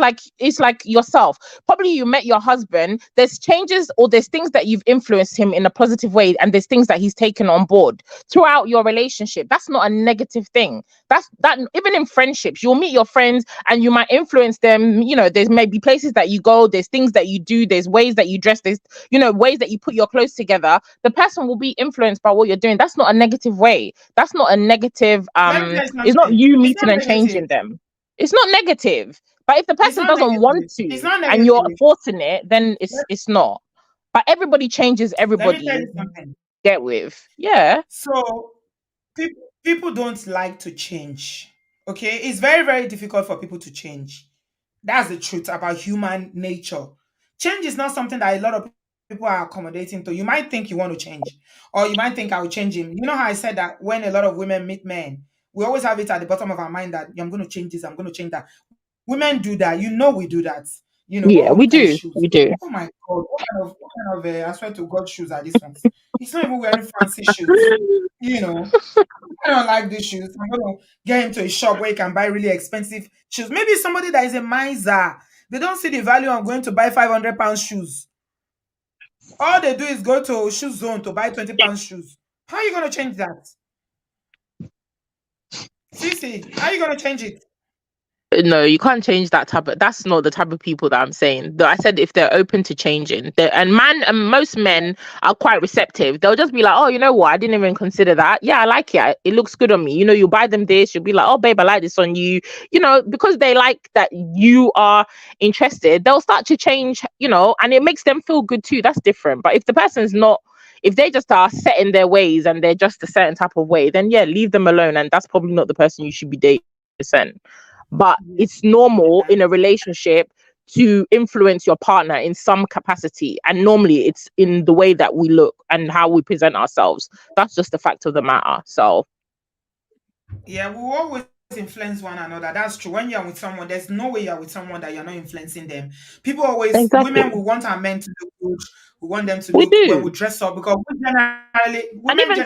like yourself. Probably you met your husband. There's changes or there's things that you've influenced him in a positive way, and there's things that he's taken on board throughout your relationship. That's not a negative thing. That even in friendships, you'll meet your friends and you might influence them. There's maybe places that you go, there's things that you do, there's ways that you dress, there's ways that you put your clothes together. The person will be influenced by what you're doing. That's not a negative way. That's not a negative. let me tell you It's not something. you It's meeting not and negative. changing them. It's not negative. But if the It's person not doesn't want negative. It's to not and you're negative. forcing it, then it's Let, it's not. But everybody changes let me tell everybody. you something. Get with. Yeah. So people don't like to change. Okay? It's very, very difficult for people to change. That's the truth about human nature. Change is not something that a lot of people are accommodating to. You might think you want to change, or you might think I will change him. You know how I said that when a lot of women meet men, we always have it at the bottom of our mind that "Yeah, I'm going to change this, I'm going to change that." Women do that. You know we do that. Yeah, When we we look at his do. shoes, We do. oh my God, I swear to God, shoes are these ones? He's not even wearing fancy shoes. You know, I don't like these shoes. I'm gonna get him to a shop where he can buy really expensive shoes. Maybe somebody that is a miser. They don't see the value of going to buy 500 pound shoes. All they do is go to shoe zone to buy 20 pound shoes. How are you gonna change that? See, how are you gonna change it? No, you can't change that type of. That's not the type of people that I'm saying. Though I said if they're open to changing, and most men are quite receptive. They'll just be like, oh, you know what? I didn't even consider that. Yeah, I like it. It looks good on me. You know, you buy them this. You'll be like, oh, babe, I like this on you. You know, because they like that you are interested. They'll start to change. You know, and it makes them feel good too. That's different. But if the person's not, if they just are set in their ways and they're just a certain type of way, then yeah, leave them alone. And that's probably not the person you should be dating. But it's normal Yeah. in a relationship to influence your partner in some capacity, and normally it's in the way that we look and how we present ourselves. That's just the fact of the matter. So Yeah, we always influence one another. That's true. When you're with someone, there's no way you're with someone that you're not influencing them. People always, exactly, women will want our men to look good. We want them to we look when do. we dress up because And even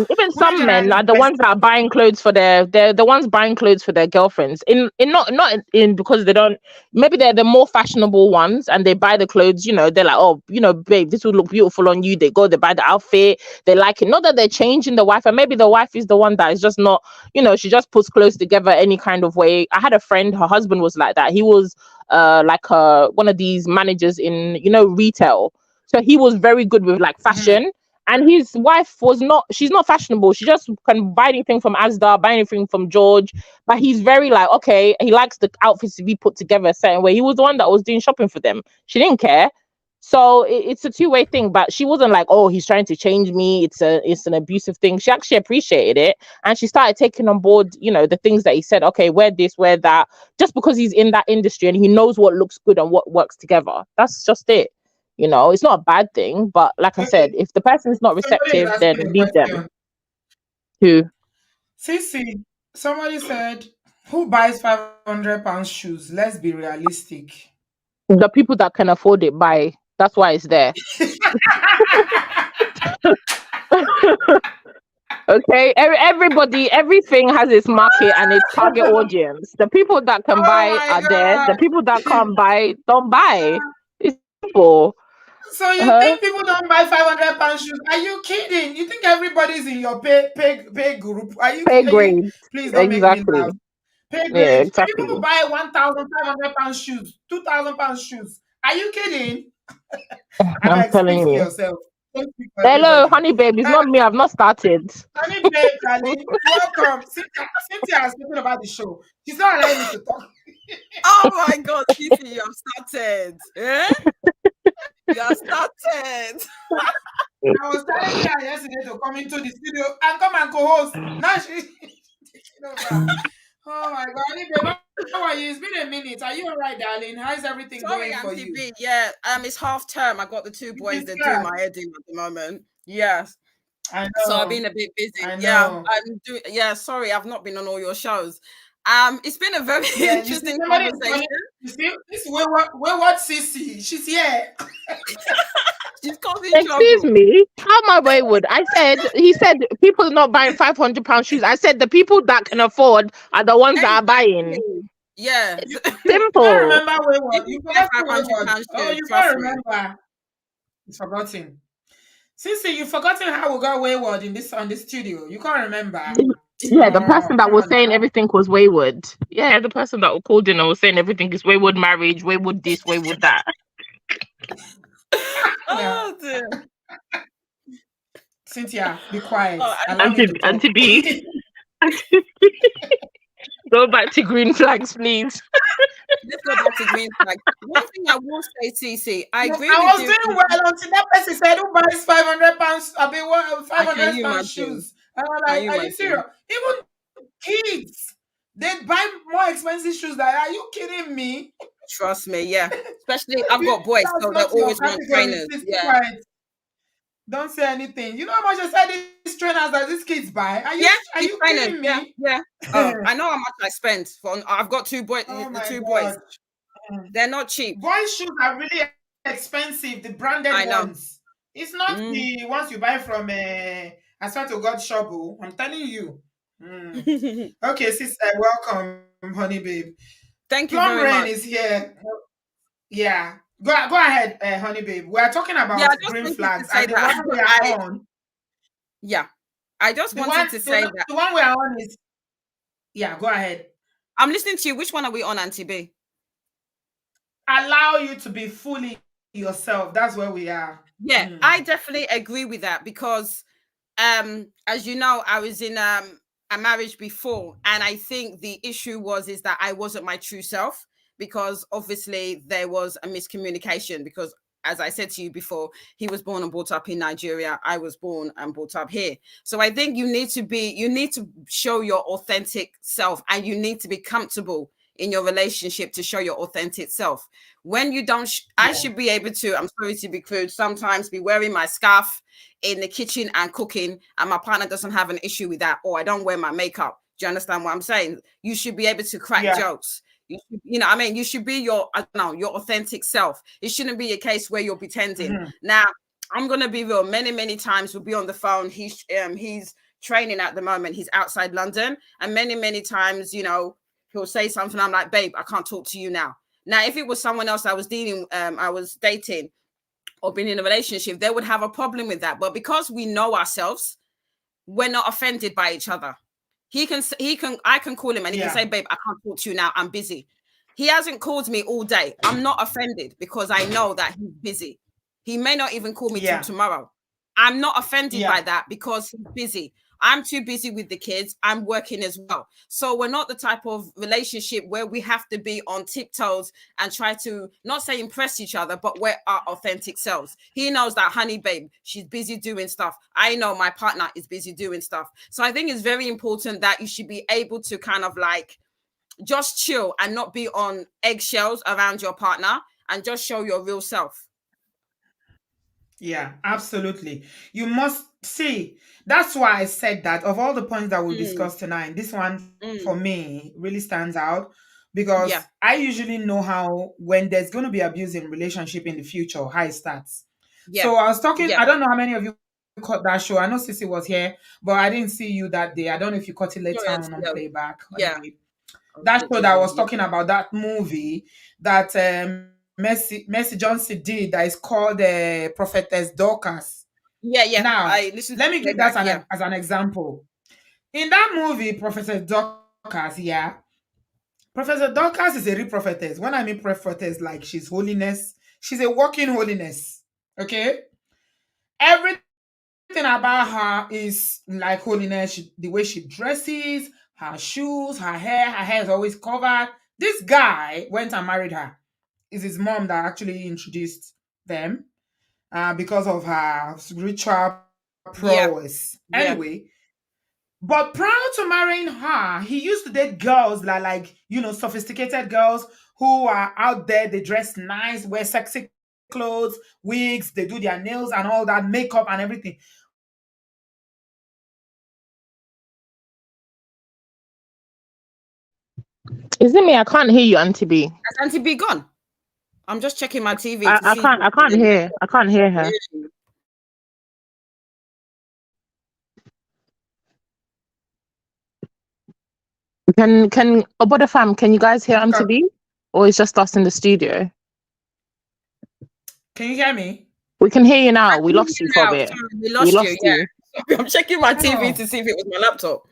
women some men generally are the dress ones that are up. buying clothes for they're the ones buying clothes for their girlfriends. In not in because they don't, maybe they're the more fashionable ones and they buy the clothes, you know, they're like, oh, you know, babe, this would look beautiful on you. They go, they buy the outfit, they like it. Not that they're changing the wife, and maybe the wife is the one that is just not, you know, she just puts clothes together any kind of way. I had a friend, her husband was like that. He was like one of these managers in, you know, retail. So he was very good with like Mhm. fashion, and his wife was not, she's not fashionable. She just can buy anything from Asda, buy anything from George. But he's very like, okay, he likes the outfits to be put together a certain way. He was the one that was doing shopping for them. She didn't care. So it's a two-way thing, but she wasn't like, oh, he's trying to change me. It's an abusive thing. She actually appreciated it, and she started taking on board, you know, the things that he said. Okay, wear this, wear that, just because he's in that industry and he knows what looks good and what works together. That's just it. You know, it's not a bad thing, but like I said, Okay, if the person is not somebody is receptive, then asking a leave them question. to Sissy, somebody said, who buys £500 shoes? Let's be realistic. the people that can afford it buy. That's why it's there. Okay, everybody, everything has its market and its target audience. The people that can Oh buy my are there. The God. people that can't buy don't buy. It's simple. So you Uh-huh. think people don't buy £500 shoes? Are you kidding? You think everybody's in your pay group? Pay Are you? grade. Please don't make me Exactly. laugh. Pay Yeah, grade. So you people exactly. buy £1,500 shoes, £2,000 shoes. Are you kidding? I I'm beg, speak telling for you. yourself. Don't speak for Hello, everybody. honey babe. It's Uh, not me. I've not started. Honey babe, darling, welcome. Cynthia has spoken about the show. She's not allowing me to talk. Oh my God, Fifi, you have started. Eh? You have started. I was telling her yesterday to come into the studio and come and co-host. Now she's taking over. Oh my God, honey babe, how are you? It's been a minute. Are you all right, darling? How's everything Sorry, going for Auntie you? B. Yeah, it's half term. I got the two You boys. can They're doing start. my editing at the moment. Yes. I So I've know. been a bit busy. I Yeah, know. I'm doing. Yeah, sorry, I've not been on all your shows. It's been a very Yeah, you see, interesting somebody is conversation. calling. You see, this wayward CC. She's here. She's causing Excuse trouble. me. How am I wayward? I said, he said people not buying £500 shoes. I said the people that can afford are the ones that are buying. Exactly. Yeah. You, you can't Simple. remember wayward. People You buy forgot wayward. £500 Oh, shoes. you can't Trust me. remember. You've forgotten. Sissy, you've forgotten how we got wayward in this on the studio. You can't remember. Yeah, the Oh, person that come was on saying now. everything was wayward. Yeah, the person that called in and was saying everything is wayward marriage, wayward this, wayward that. Yeah. Oh dear. Cynthia, be quiet. Oh, Allow me Auntie, to talk. Auntie B, go back to green flags, please. let's go back to green flag. One thing I will say, TC, I No, agree I with was you. doing well until that person said, "Who buys £500? I mean, five Can hundred you pounds imagine? shoes?" And I'm Can like, you "Are you imagine? serious?" Even kids, they buy more expensive shoes. Than, are you kidding me? Trust me, yeah. Especially I've got boys, That's so they not your always want category. trainers. Please be Yeah. quiet. Don't say anything. You know how much I said these trainers that these kids buy? Yeah, Are these you trainers, kidding yeah, me? yeah. Oh, I know how much I spent for I've got two boys, Oh the my two boys. God. Mm. They're not cheap. Boys' shoes are really expensive, the branded I know. ones. It's not Mm. the ones you buy from I swear to God shop. Oh, I'm telling you. Mm. Okay, sis, welcome, honey babe. Thank you Plum very Rain much. is here. Yeah. Go ahead, honey babe. We are talking Yeah, I about just green wanted to flags, say and the one that we are on, yeah. I just wanted to say that the one we are on is yeah, go ahead. I'm listening to you. Which one are we on, Auntie B? Allow you to be fully yourself. That's where we are. Yeah, Mhm. I definitely agree with that because as you know, I was in a marriage before, and I think the issue was is that I wasn't my true self, because obviously there was a miscommunication, because as I said to you before, he was born and brought up in Nigeria, I was born and brought up here. So I think you need to show your authentic self, and you need to be comfortable in your relationship to show your authentic self. When you don't I Yeah. should be able to, I'm sorry to be crude, sometimes be wearing my scarf in the kitchen and cooking, and my partner doesn't have an issue with that, or I don't wear my makeup. Do you understand what I'm saying? You should be able to crack Yeah. jokes. You know, I mean, you should be your, I don't know, your authentic self. It shouldn't be a case where you're pretending. Mhm. Now, I'm gonna be real. Many times we'll be on the phone. He's training at the moment. He's outside London, and many times, you know, he'll say something. I'm like, babe, I can't talk to you now. Now, if it was someone else I was dating, or being in a relationship, they would have a problem with that. But because we know ourselves, we're not offended by each other. I can call him and he can Yeah. say, babe, I can't talk to you now, I'm busy. He hasn't called me all day. I'm not offended because I know that he's busy. He may not even call me till Yeah. tomorrow. I'm not offended by Yeah. that because he's busy. I'm too busy with the kids. I'm working as well. So we're not the type of relationship where we have to be on tiptoes and try to, not say impress each other, but we're our authentic selves. He knows that, honey, babe, she's busy doing stuff. I know my partner is busy doing stuff. So I think it's very important that you should be able to kind of like just chill and not be on eggshells around your partner, and just show your real self. Yeah, absolutely. You must see. That's why I said that of all the points that we'll Mm, discuss tonight, this one for mm, me really stands out yeah, because I usually know how when there's going to be abuse in relationship in the future, how it starts. yeah, So I was talking, yeah. I don't know how many of you caught that show. I know Sissy was here, but I didn't see you that day. I don't know if you caught it later Sorry, on yeah, playback. yeah. Anyway, I was a that bit show that busy. was Yeah, talking about that movie that Mercy Johnson did that is called Prophetess Dorcas. yeah, yeah. Now, I listened to let me play give that back. Yeah, as an example. In that movie, Prophetess Dorcas, yeah, Professor Dorcas is a real prophetess. When I mean prophetess, like she's holiness, she's a walking holiness. Okay? Everything about her is like holiness. The way she dresses, her shoes, her hair is always covered. This guy went and married her. It's his mom that actually introduced them because of her spiritual yeah, prowess. Anyway, yeah, but prior to marrying her, he used to date girls sophisticated girls who are out there. They dress nice, wear sexy clothes, wigs, they do their nails and all that, makeup and everything. But when it came to marriage, Is it me? I can't hear you, Auntie B. has Auntie B gone? I'm just checking my TV to see if I it's can't in. hear. I can't hear her. Really? Can Obodo fam, can you guys hear Auntie B? Or it's just us in the studio? can you hear me? We can hear you I now. can We hear lost you you for a now. bit. Sorry, we We lost you. lost you. Yeah. Sorry, I'm checking my TV Oh, to see if it was my laptop.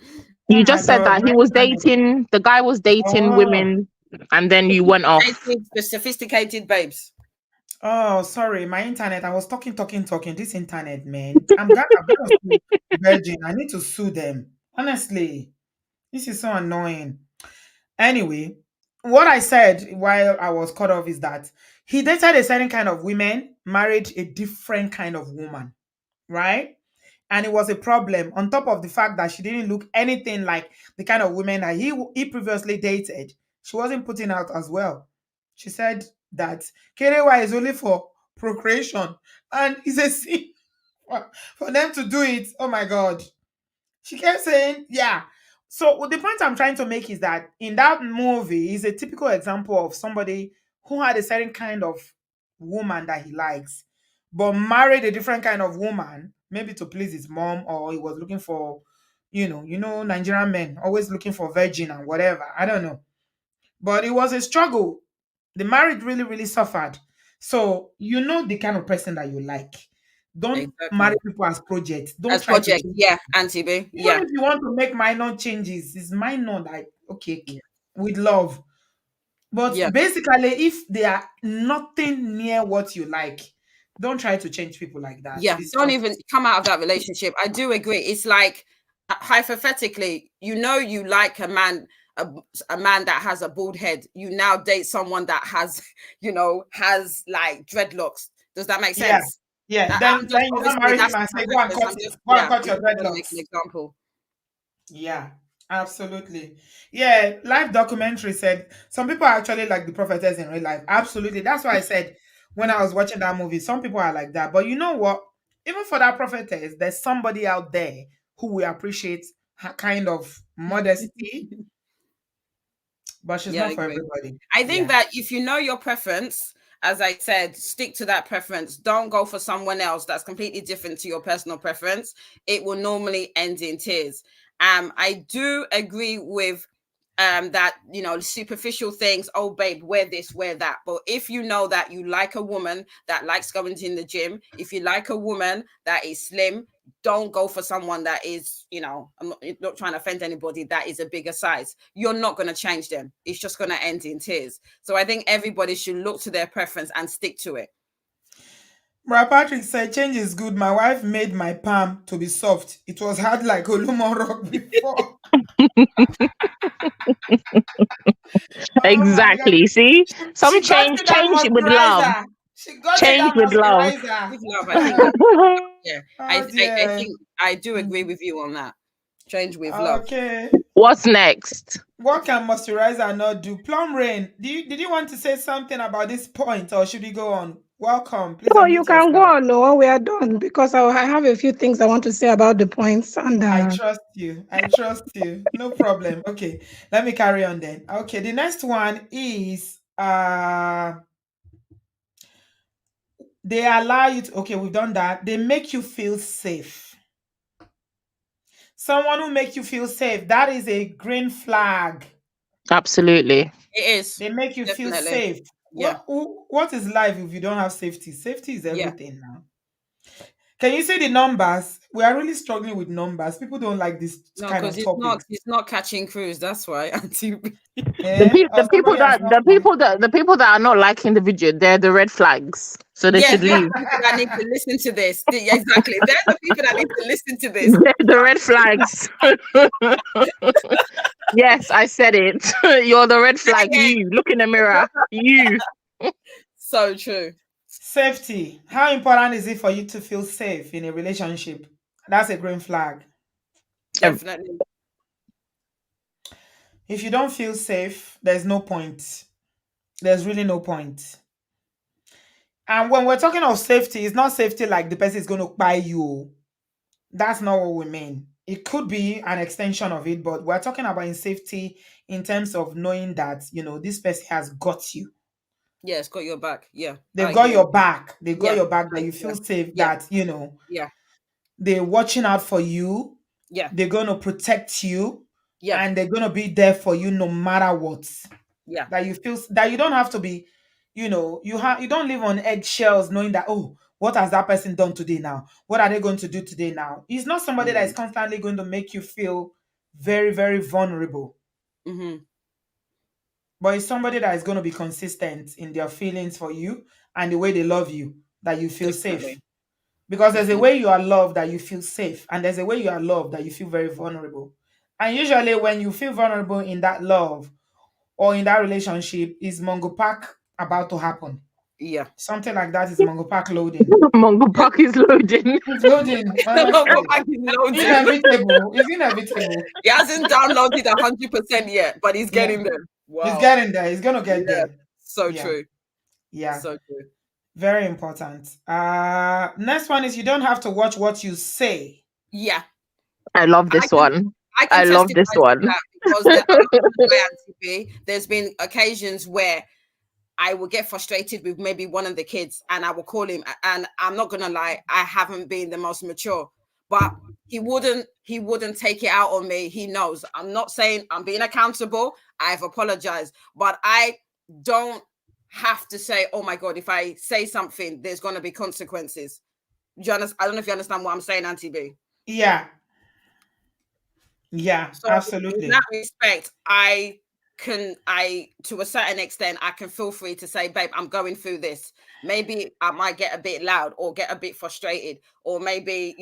oh You my just said God, that my he was internet. dating, the guy was dating Oh, women, and then you went off. The sophisticated babes. oh, sorry, my internet. I was talking. This internet, man. I've got to sue Virgin. I need to sue them. Honestly, this is so annoying. Anyway, what I said while I was cut off is that he dated a certain kind of women, married a different kind of woman, right? And it was a problem on top of the fact that she didn't look anything like the kind of women that he previously dated. She wasn't putting out as well. She said that KDY is only for procreation and it's a sin for them to do it. Oh my God. She kept saying, yeah. So the point I'm trying to make is that in that movie is a typical example of somebody who had a certain kind of woman that he likes, but married a different kind of woman, maybe to please his mom, or he was looking for, Nigerian men always looking for virgin and whatever. I don't know. But it was a struggle. The marriage really, really suffered. So you know the kind of person that you like. Don't marry Exactly. people as projects. Don't As try to project. change Yeah, them. Auntie B. Even Yeah. if you want to make minor changes, it's minor like okay. Yeah. with love. But Yeah. basically, if they are nothing near what you like, don't try to change people like that. Yeah, It's don't just even come out of that relationship. I do agree. It's like hypothetically, you like a, a man that has a bald head. You now date someone that has, has like dreadlocks. Does that make yeah, sense? yeah. I'm Then just you don't obviously marry him that's and my say go and preference. cut I'm it, just go and yeah, cut I'm your just trying to make an dreadlocks. example. Yeah, absolutely. Yeah, live documentary said some people are actually like the prophetess in real life. Absolutely. That's why I said when I was watching that movie, some people are like that. But you know what? Even for that prophetess, there's somebody out there who will appreciate her kind of modesty, but she's Yeah, I not for agree. everybody. I think Yeah. that if you know your preference, as I said, stick to that preference. Don't go for someone else that's completely different to your personal preference. It will normally end in tears. I do agree with that, superficial things, oh babe, wear this, wear that. But if you know that you like a woman that likes going to the gym, if you like a woman that is slim, don't go for someone that is, I'm not trying to offend anybody, that is a bigger size. You're not going to change them. It's just going to end in tears. So I think everybody should look to their preference and stick to it. Brother Patrick said change is good. My wife made my palm to be soft. It was hard like Olumo rock before. Oh my god. Exactly. See, some She got change, to that change with love. moisturizer. She got to Change that with love. moisturizer. With love, I think that, yeah, Oh I dear. think I do agree Mm. with you on that. Change with love. Okay. What's next? What can moisturizer not do? Plum Rain, did you want to say something about this point or should we go on? Welcome. Please Oh, you unmute can go yourself. on. No, we are done because I have a few things I want to say about the points. And I trust you. I trust you. No problem. Okay. Let me carry on then. Okay. The next one is they allow you to, okay, we've done that. They make you feel safe. Someone who make you feel safe, that is a green flag. Absolutely. It is They make you feel definitely, safe. yeah, What is life if you don't have safety? Safety is yeah. everything now. Can you see the numbers? We are really struggling with numbers. People don't like this No, kind because of topics. it's not catching cruise. That's why. Eh? Or The people somebody has that not come. the people that are not liking the video, they're the red flags. So they Yes, should they're leave. the people that need to listen to this. Exactly. They're the people that need to listen to this. They're the red flags. Yes, I said it. You're the red flag. You look in the mirror. You. So true. Safety. How important is it for you to feel safe in a relationship? That's a green flag. Definitely. If you don't feel safe, there's no point. There's really no point. And when we're talking of safety, it's not safety like the person is going to buy you. That's not what we mean. It could be an extension of it, but we're talking about in safety in terms of knowing that, this person has got you. Yeah, it's got your back. Yeah, They've I got agree. your back. They've got Yeah, your back that you yeah, feel safe, yeah, that, yeah, they're watching out for you. yeah, They're going to protect you yeah, and they're going to be there for you no matter what. yeah. That you feel that you don't have to be, you don't live on eggshells knowing that, oh, what has that person done today now? What are they going to do today now? He's not somebody that is Mm. constantly going to make you feel very, very vulnerable. Mm-hmm. But it's somebody that is going to be consistent in their feelings for you and the way they love you, that you feel safe. Definitely, Because there's a definitely. way you are loved that you feel safe, and there's a way you are loved that you feel very vulnerable. And usually, when you feel vulnerable in that love or in that relationship, is Mongo Park about to happen? Yeah. Something like that is Mongo Park loading. Mongo Park is loading. It's loading, Go honestly. back in loading. Inevitable. It's inevitable. He hasn't downloaded 100% yet, but he's Yeah. getting there. He's Wow. getting there. He's gonna get Yeah. there. So Yeah. true. Yeah. So true. Very important. Next one is you don't have to watch what you say. Yeah. I love I this can one. I can I love testify this to one. that because I'm not gonna lie, Auntie B, there's been occasions where I will get frustrated with maybe one of the kids and I will call him, and I'm not gonna lie, I haven't been the most mature, but he wouldn't take it out on me. He knows. I'm not saying I'm being accountable. I've apologized, but I don't have to say, oh my God, if I say something, there's gonna be consequences. Do you understand? I don't know if you understand what I'm saying, Auntie B. Yeah. Yeah. So in that Absolutely. respect, I can I, to a certain extent, I can feel free to say, babe, I'm going through this. Maybe I might get a bit loud or get a bit frustrated or maybe,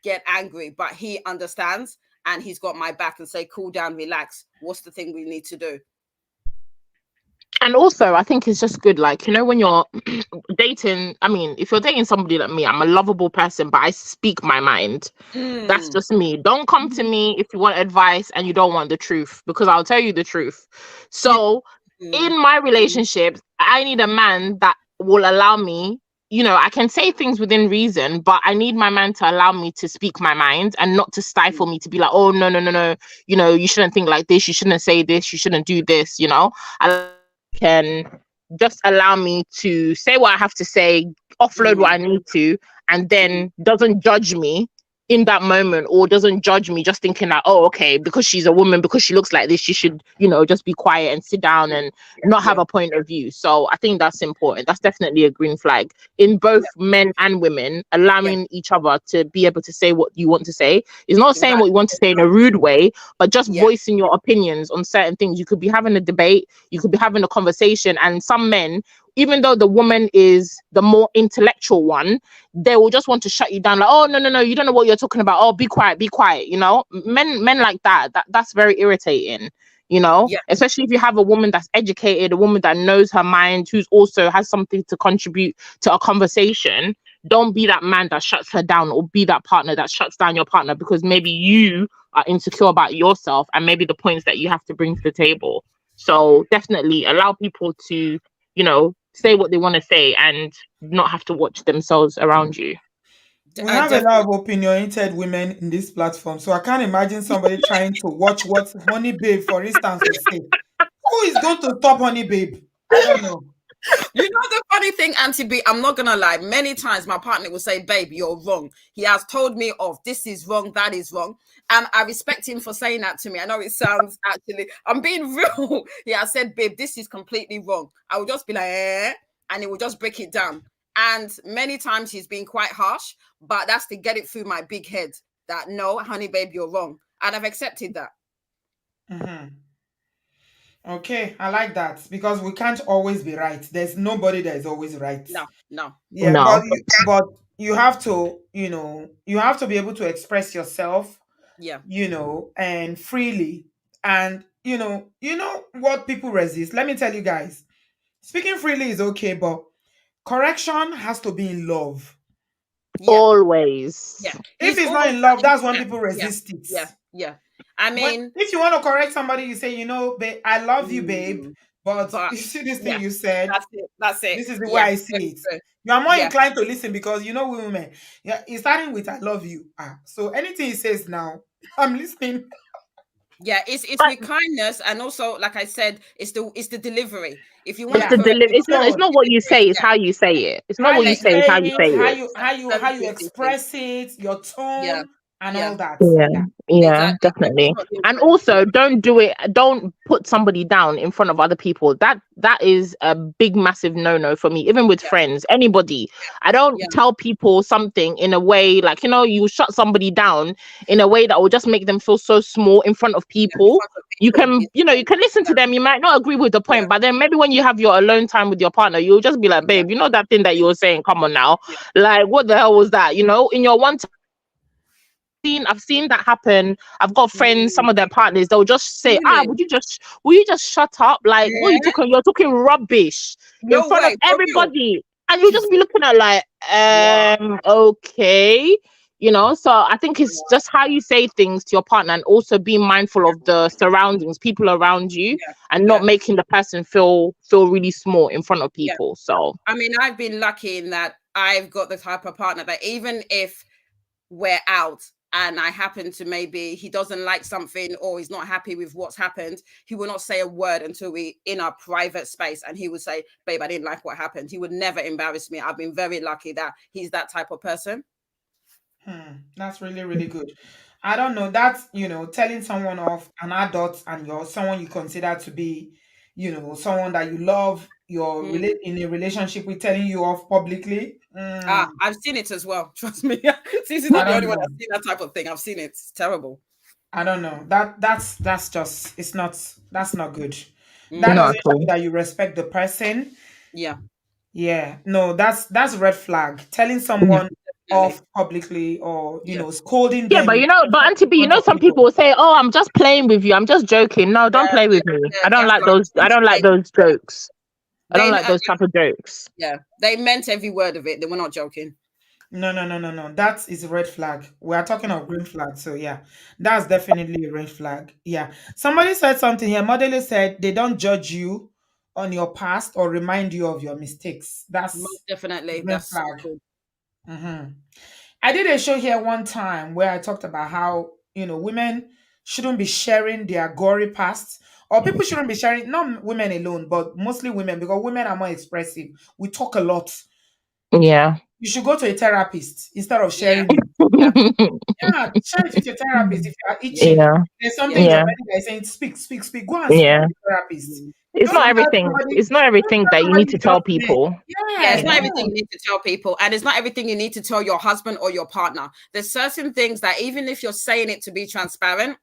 get angry, but he understands and he's got my back and say, cool down, relax. What's the thing we need to do? And also, I think it's just good, like, when you're dating, I mean, if you're dating somebody like me, I'm a lovable person, but I speak my mind. That's Mm. just me. Don't come to me if you want advice and you don't want the truth, because I'll tell you the truth. So, Mm. in my relationships, I need a man that will allow me, I can say things within reason, but I need my man to allow me to speak my mind and not to stifle me to be like, oh, no, no, no, no, you shouldn't think like this, you shouldn't say this, you shouldn't do this, I can just allow me to say what I have to say, offload what Mm. I need to, and Mm. then doesn't judge me in that moment, or doesn't judge me just thinking that, oh, okay, because she's a woman, because she looks like this, she should, just be quiet and sit down and not have Yeah. a point of view. So I think that's important. That's definitely a green flag in both Yeah. men and women, Yeah. allowing each other to be able to say what you want to say. It's not saying what you want to say in a Exactly. rude way, but just Yeah. voicing your opinions on certain things. You could be having a debate, you could be having a conversation, and some men, even though the woman is the more intellectual one, they will just want to shut you down, like, oh, no, no, no, you don't know what you're talking about, oh, be quiet, be quiet. Men like that's very irritating, Yeah. especially if you have a woman that's educated, a woman that knows her mind, who's also has something to contribute to a conversation. Don't be that man that shuts her down, or be that partner that shuts down your partner because maybe you are insecure about yourself and maybe the points that you have to bring to the table. So definitely allow people to, say what they want to say and not have to watch themselves around you. We have a lot Definitely. of opinionated women in this platform, so I can't imagine somebody trying to watch what Honey Babe, for instance, will say. Who is going to stop Honey Babe? I don't know. You know the funny thing, Auntie B, I'm not gonna lie. Many times my partner will say, babe, you're wrong. He has told me of this is wrong, that is wrong. And I respect him for saying that to me. I know it sounds actually, I'm being real. He has said, babe, this is completely wrong. I will just be like, and he will just break it down. And many times he's been quite harsh, but that's to get it through my big head that no, honey, babe, you're wrong. And I've accepted that. Mhm. Okay, I like that because we can't always be right. There's nobody that is always right. No, no. Yeah, No. but you have to, you have to be able to express yourself, Yeah. and freely. And you know what people resist. Let me tell you guys, speaking freely is okay, but correction has to be in love. Yeah. Always. Yeah. If He's it's not always in love, that's when yeah, people yeah, resist it. yeah, yeah. I When mean, if you want to correct somebody, you say, babe, I love you, babe, mm, but but you see this thing yeah, you said. that's it. That's it. This is the way Yeah, I see very it. true. You are more Yeah, inclined to listen because we women. Yeah, it's starting with "I love you." So anything he says now, I'm listening. yeah. It's But with kindness, and also, like I said, it's the delivery. If you want it's to Yeah, the correct deliver. me, It's tone, not what you say, it's yeah, how you say it. It's not how what you you say, it's how say you it, say how it. you that's how you very how you true, CC. express it, your Yeah, tone, and yeah, all that. Yeah, Yeah. yeah, exactly. It's definitely. not being And funny. also don't put somebody down in front of other people. That is a big massive no-no for me, even with Yeah, friends, anybody. I don't yeah, tell people something in a way like, you shut somebody down in a way that will just make them feel so small in front of yeah. In people. front of You people, can, it's you can listen to yeah, them. You might not agree with the yeah, point, but then maybe when you have your alone time with your partner, you'll just be like, yeah, babe, that thing that you were saying, come on now. yeah, Like, what the hell was that? In your one I've seen that happen. I've got friends, some mm, of their partners, they'll just say, really. will you just shut up? Like, what are you Yeah, talking? You're talking rubbish in no front of way, for real. everybody. And you'll just be looking at like, Wow. okay. So I think it's just how you say things to your partner and also being mindful of the surroundings, people around you, Yeah, and not yeah, making the person feel really small in front of yeah. people. So I mean, I've been lucky in that I've got the type of partner that even if we're out and I happen to maybe he doesn't like something or he's not happy with what's happened, he will not say a word until we in our private space and he would say, babe, I didn't like what happened. He would never embarrass me. I've been very lucky that he's that type of person. That's really, really good. I don't know. That's, telling someone off, an adult, and you're someone you consider to be, someone that you love, Mm. in a relationship with, telling you off publicly. I've seen it as well. Trust me. Since he's I not the don't only one know. that's seen that type of thing. I've seen it. It's terrible. I don't know. That's just it's not that's not good. That Mm, Not doesn't at show all. that you respect the person. yeah, Yeah. No, that's a red flag. Telling Yeah. someone definitely. off publicly or Yeah, scolding Yeah, them but in but Auntie B, front of some people people. will say, "Oh, I'm just playing with you. I'm just joking." No, don't yeah, play with yeah, me. yeah. I don't Red like flag. those. I don't like They, those jokes. I don't they, like those type of jokes. yeah, they meant every word of it. They were not joking. No, no, no, no, no. That is a red flag. We are talking of green flag. So yeah, that's definitely a red flag. Yeah. Somebody said something here. Modele said they don't judge you on your past or remind you of your mistakes. That's Most definitely, green that's so flag. true. Hmm. I did a show here one time where I talked about how, women shouldn't be sharing their gory past, or people shouldn't be sharing, not women alone, but mostly women, because women are more expressive. We talk a lot. Yeah. You should go to a therapist instead of Yeah, sharing it. yeah, Yeah, share it with your therapist. If you are itching, Yeah. there's something yeah. in your Yeah. body that is saying, speak, speak, speak. Go and speak Yeah. to the therapist. Mm. It's Don't not tell everything. somebody, It's not don't everything tell that you somebody need to you tell just met. people. Yeah, it's Yeah, not everything no. you need to tell people, and it's not everything you need to tell your husband or your partner. There's certain things that even if you're saying it to be transparent,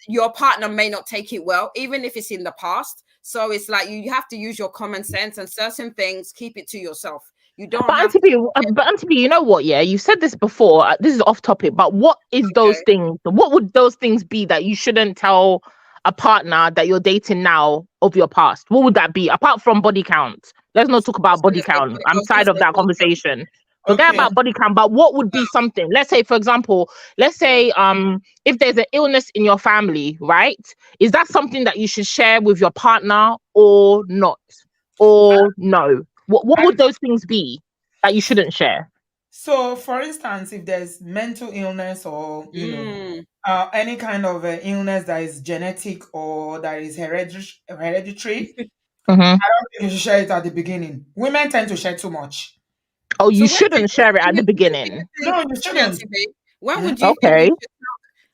your partner may not take it well, even if it's in the past. So it's like you have to use your common sense, and certain things keep it to yourself. You don't But have Auntie to. B, you know what? Yeah, you said this before. This is off topic, but what is those Okay. things? What would those things be that you shouldn't tell a partner that you're dating now of your past? What would that be apart from body count? Let's not talk about body Definitely. count. I I'm was going tired to of say that body count. conversation. Forget Okay. about body count, but what would be something? Let's say, for example, let's Yeah. say if there's an illness in your family, right? Is that something that you should share with your partner or not? Or no? What I, would those things be that you shouldn't share? so, for instance, if there's mental illness or, Mm. any kind of illness that is genetic or that is hereditary, Hmm. I don't think you should share it at the beginning. Women tend to share too much. Oh, you So when do shouldn't share it at you, the beginning. No, you sorry, shouldn't. Auntie B, when Mhm. would you think you Okay. should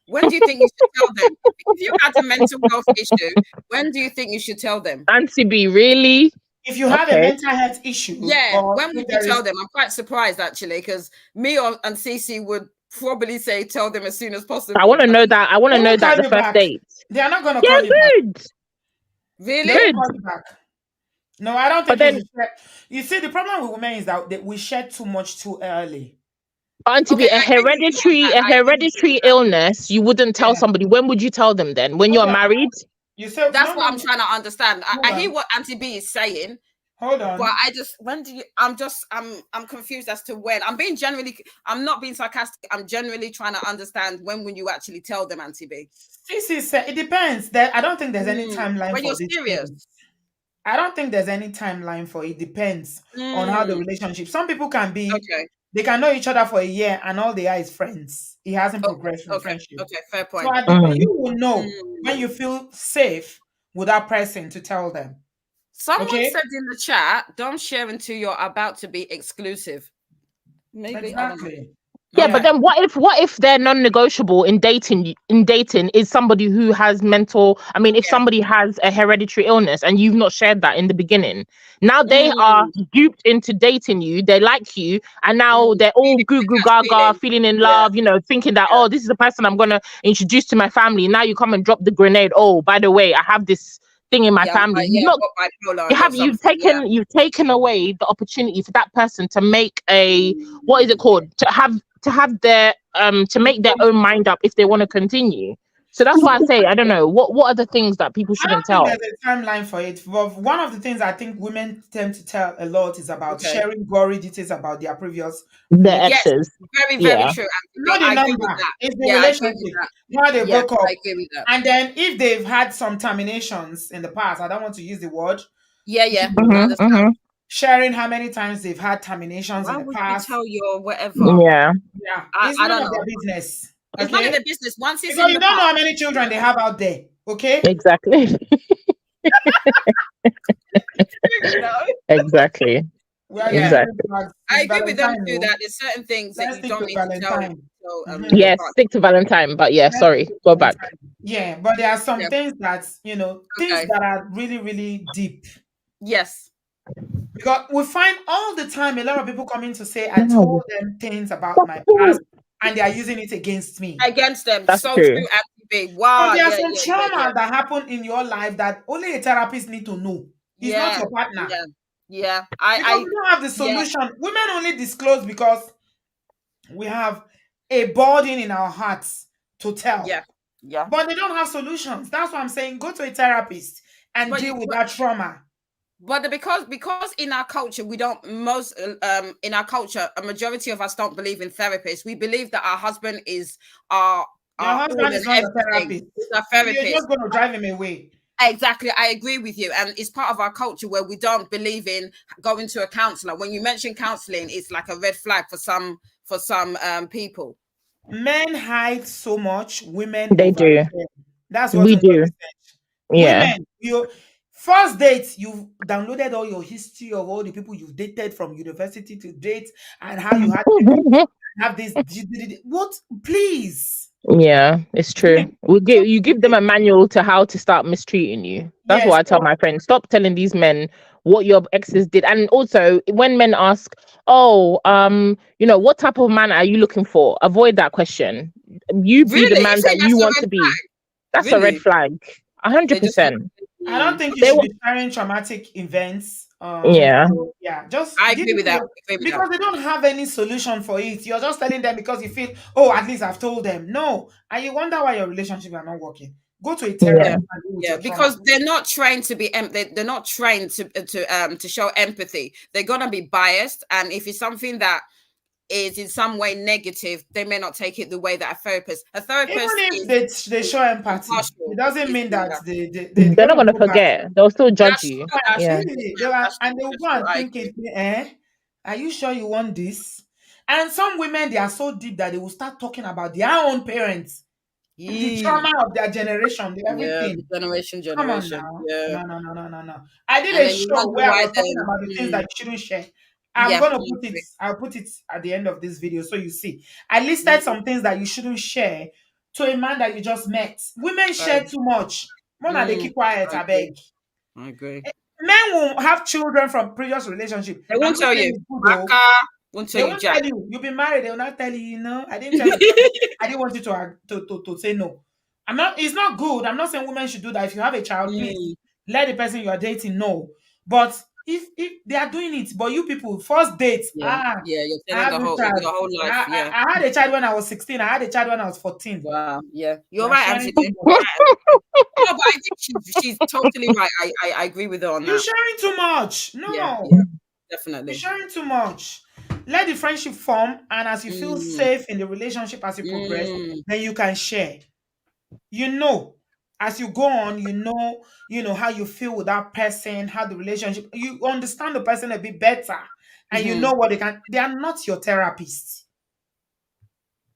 when do you think you should tell them? If you had a mental health issue, when do you think you should tell them? Auntie B, really? If you have a Okay. mental health issue, Yeah, or when if would you there tell is, them? I'm quite surprised actually, because me and Cece would probably say tell them as soon as I want possible. to I know think that. I want they to know won't that call the you first back. date. They are not going to Yeah, call you back. good. They really. won't Good. call you back. No, I don't But think you then, should share. You see, the problem with women is that we share too much too early. Auntie Okay, B, I agree with you on that. a I agree with you on hereditary that. illness, you wouldn't tell Yeah. somebody. When would you tell them then? When Hold you're on. married? You say, That's no, what no, I'm no. trying to understand. Hold I hear on. what Auntie B is saying, Hold but on. I just when do you? I'm confused as to when. I'm being generally. I'm not being sarcastic. I'm generally trying to understand when will you actually tell them, Auntie B. It depends. I don't think there's any timeline When you're for this serious. thing. I don't think there's any timeline for it. Depends on how the Mm, relationship. Some people can be, okay. they can know each other for a year and all they are is friends. It hasn't Okay. progressed from Okay. friendship. Okay. Fair So point. Mm. you will know when Mm. you feel safe with that person to tell them. Someone Okay? said in the chat, "Don't share until you're about to be exclusive." Maybe I don't know. Exactly. Yeah, but Okay. then what if they're non-negotiable in dating? In dating is somebody who has mental. I mean, if Yeah. somebody has a hereditary illness and you've not shared that in the beginning, now they are Mm, duped into dating you. They like you, and now they're all feeling goo the goo cat's gaga, feeling. feeling in Yeah. love. Thinking that, Yeah. oh, this is the person I'm gonna introduce to my family. Now you come and drop the grenade. Oh, by the way, I have this thing in my Yeah. family. You've Yeah. not Got bipolar or you've something. Yeah. taken away the opportunity for that person to make a, what is it Mm. called, to have their to make their own mind up if they want to continue. So that's why I say, I don't know, what are the things that people I don't shouldn't think tell there's a timeline for it. But one of the things I think women tend to tell a lot is about Okay. sharing gory details about their previous their relationship. Yes. exes? Very, very Yeah. true, Auntie B. Not the I agree with number, that. it's the Yeah, I agree with relationship, that. how they Yeah, broke I up. agree with that. And then if they've had some terminations in the past, I don't want to use the word, Yeah, you yeah. I know, Mm-hmm, understand. mm-hmm. sharing how many times they've had terminations in Why the would you past. tell your whatever? Yeah. Yeah, it's I none don't of their know. business. It's none of Okay? their business. Once it's Because in you the don't know how past. many children they Yeah. have out there. Okay? Exactly. You know? Exactly. We are Yeah. using green Exactly. flags. I It's agree with them Valentine, too no? that there's certain things that Let's you stick don't to need to Valentine. your Mhm. Yes, partner. stick to Valentine, but yeah, Let's stick sorry, to go back. Valentine. Yeah, but there are some Yeah. things that, things Okay. that are really, really deep. Yes. Because we find all the time a lot of people coming to say, I No. told them things about my past and they are using it against me. Against them. That's So true. true, be. So Wow. there are Yeah. some Yeah. Yeah. Yeah. trauma that happen in your life that only a therapist need to know. It's not Yeah. your partner. Yeah. Yeah. Because we don't have the Yeah. solution. Women only disclose because we have a burden in our hearts to tell. Yeah. Yeah. But they don't have solutions. That's why I'm saying go to a therapist and But deal with that trauma. because in our culture we don't in our culture a majority of us don't believe in therapists. We believe that our husband is our Your our all husband is and not your everything. therapist. It's our You're therapist. just going to drive him away. Exactly, I agree with you, and it's part of our culture where we don't believe in going to a counselor. When you mention counseling, it's like a red flag for some people. Men hide so much, women They do. overshare. That's what We Uncle do. research. Yeah. Women, you first date, you've downloaded all your history of all the people you've dated from university to date and how you had have this. What? Please. Yeah, it's true. You give them a manual to how to start mistreating you. That's what Yes. I tell my friends. Stop telling these men what your exes did. And also, when men ask, "Oh, what type of man are you looking for?" Avoid that question. You be the Really, you man think that you that's a want red to be. flag? That's a red Really, flag. they just 100%. I don't think you They should will. be sharing traumatic events. Yeah. So yeah, just I give agree it with to that. your I agree with that. because they don't have any solution for it. You're just telling them because you feel, oh, at least I've told them. No, and you wonder why your relationship are not working. Go to a Yeah. therapist and deal with Yeah, your trauma. because they're not trained to be they're not trained to show empathy. They're gonna be biased, and if it's something that is in some way negative, they may not take it the way that a Even therapist if is they show empathy, it impartial. doesn't Is mean that they're They're not gonna gonna go back. forget. They'll still judge that's you. true. That's Yeah. true. Really, they were, That's and true. they will That's go true. and I think agree. it. Are you sure you want this? And some women they are so deep that they will start talking about their own parents, the Yee. trauma of their generation, the Yeah, the everything. Come on generation. now. Yeah, No, no, no, no, no, no. I did and a then you show wonder where I why was talking then. about the things that you shouldn't share. I'm Yeah, gonna I put it, agree. I'll put it at the end of this video so you see. I listed some things that you shouldn't share to a man that you just met. Women share I, too much. Mona, they mm, keep quiet, I I beg. agree. I agree. Men will have children from previous relationship. They I'm won't not tell saying you. it's good though. Baka won't tell They you won't Jack. tell you. You've been married. They will not tell you. I didn't tell you because I didn't want you to say no. I'm not. It's not good. I'm not saying women should do that. If you have a child, please Mm, let the person you are dating know. But if they are doing it, but you people first date, yeah, yeah, you're I telling have this child. your whole life. Yeah. I had a child when I was 16. I had a child when I was 14. Wow. Yeah. You You're are right, sharing too Anthony. much. You're right, Anthony. No, but I think she's totally right. I agree with her on You're that. sharing too much. Yeah, No. yeah, You're definitely. sharing too much. Let the friendship form, and as you feel Mm, safe in the relationship as you progress, mm, then you can share. You know, as you go on, how you feel with that person, how the relationship, you understand the person a bit better, and you hmm. know what they are not your therapist.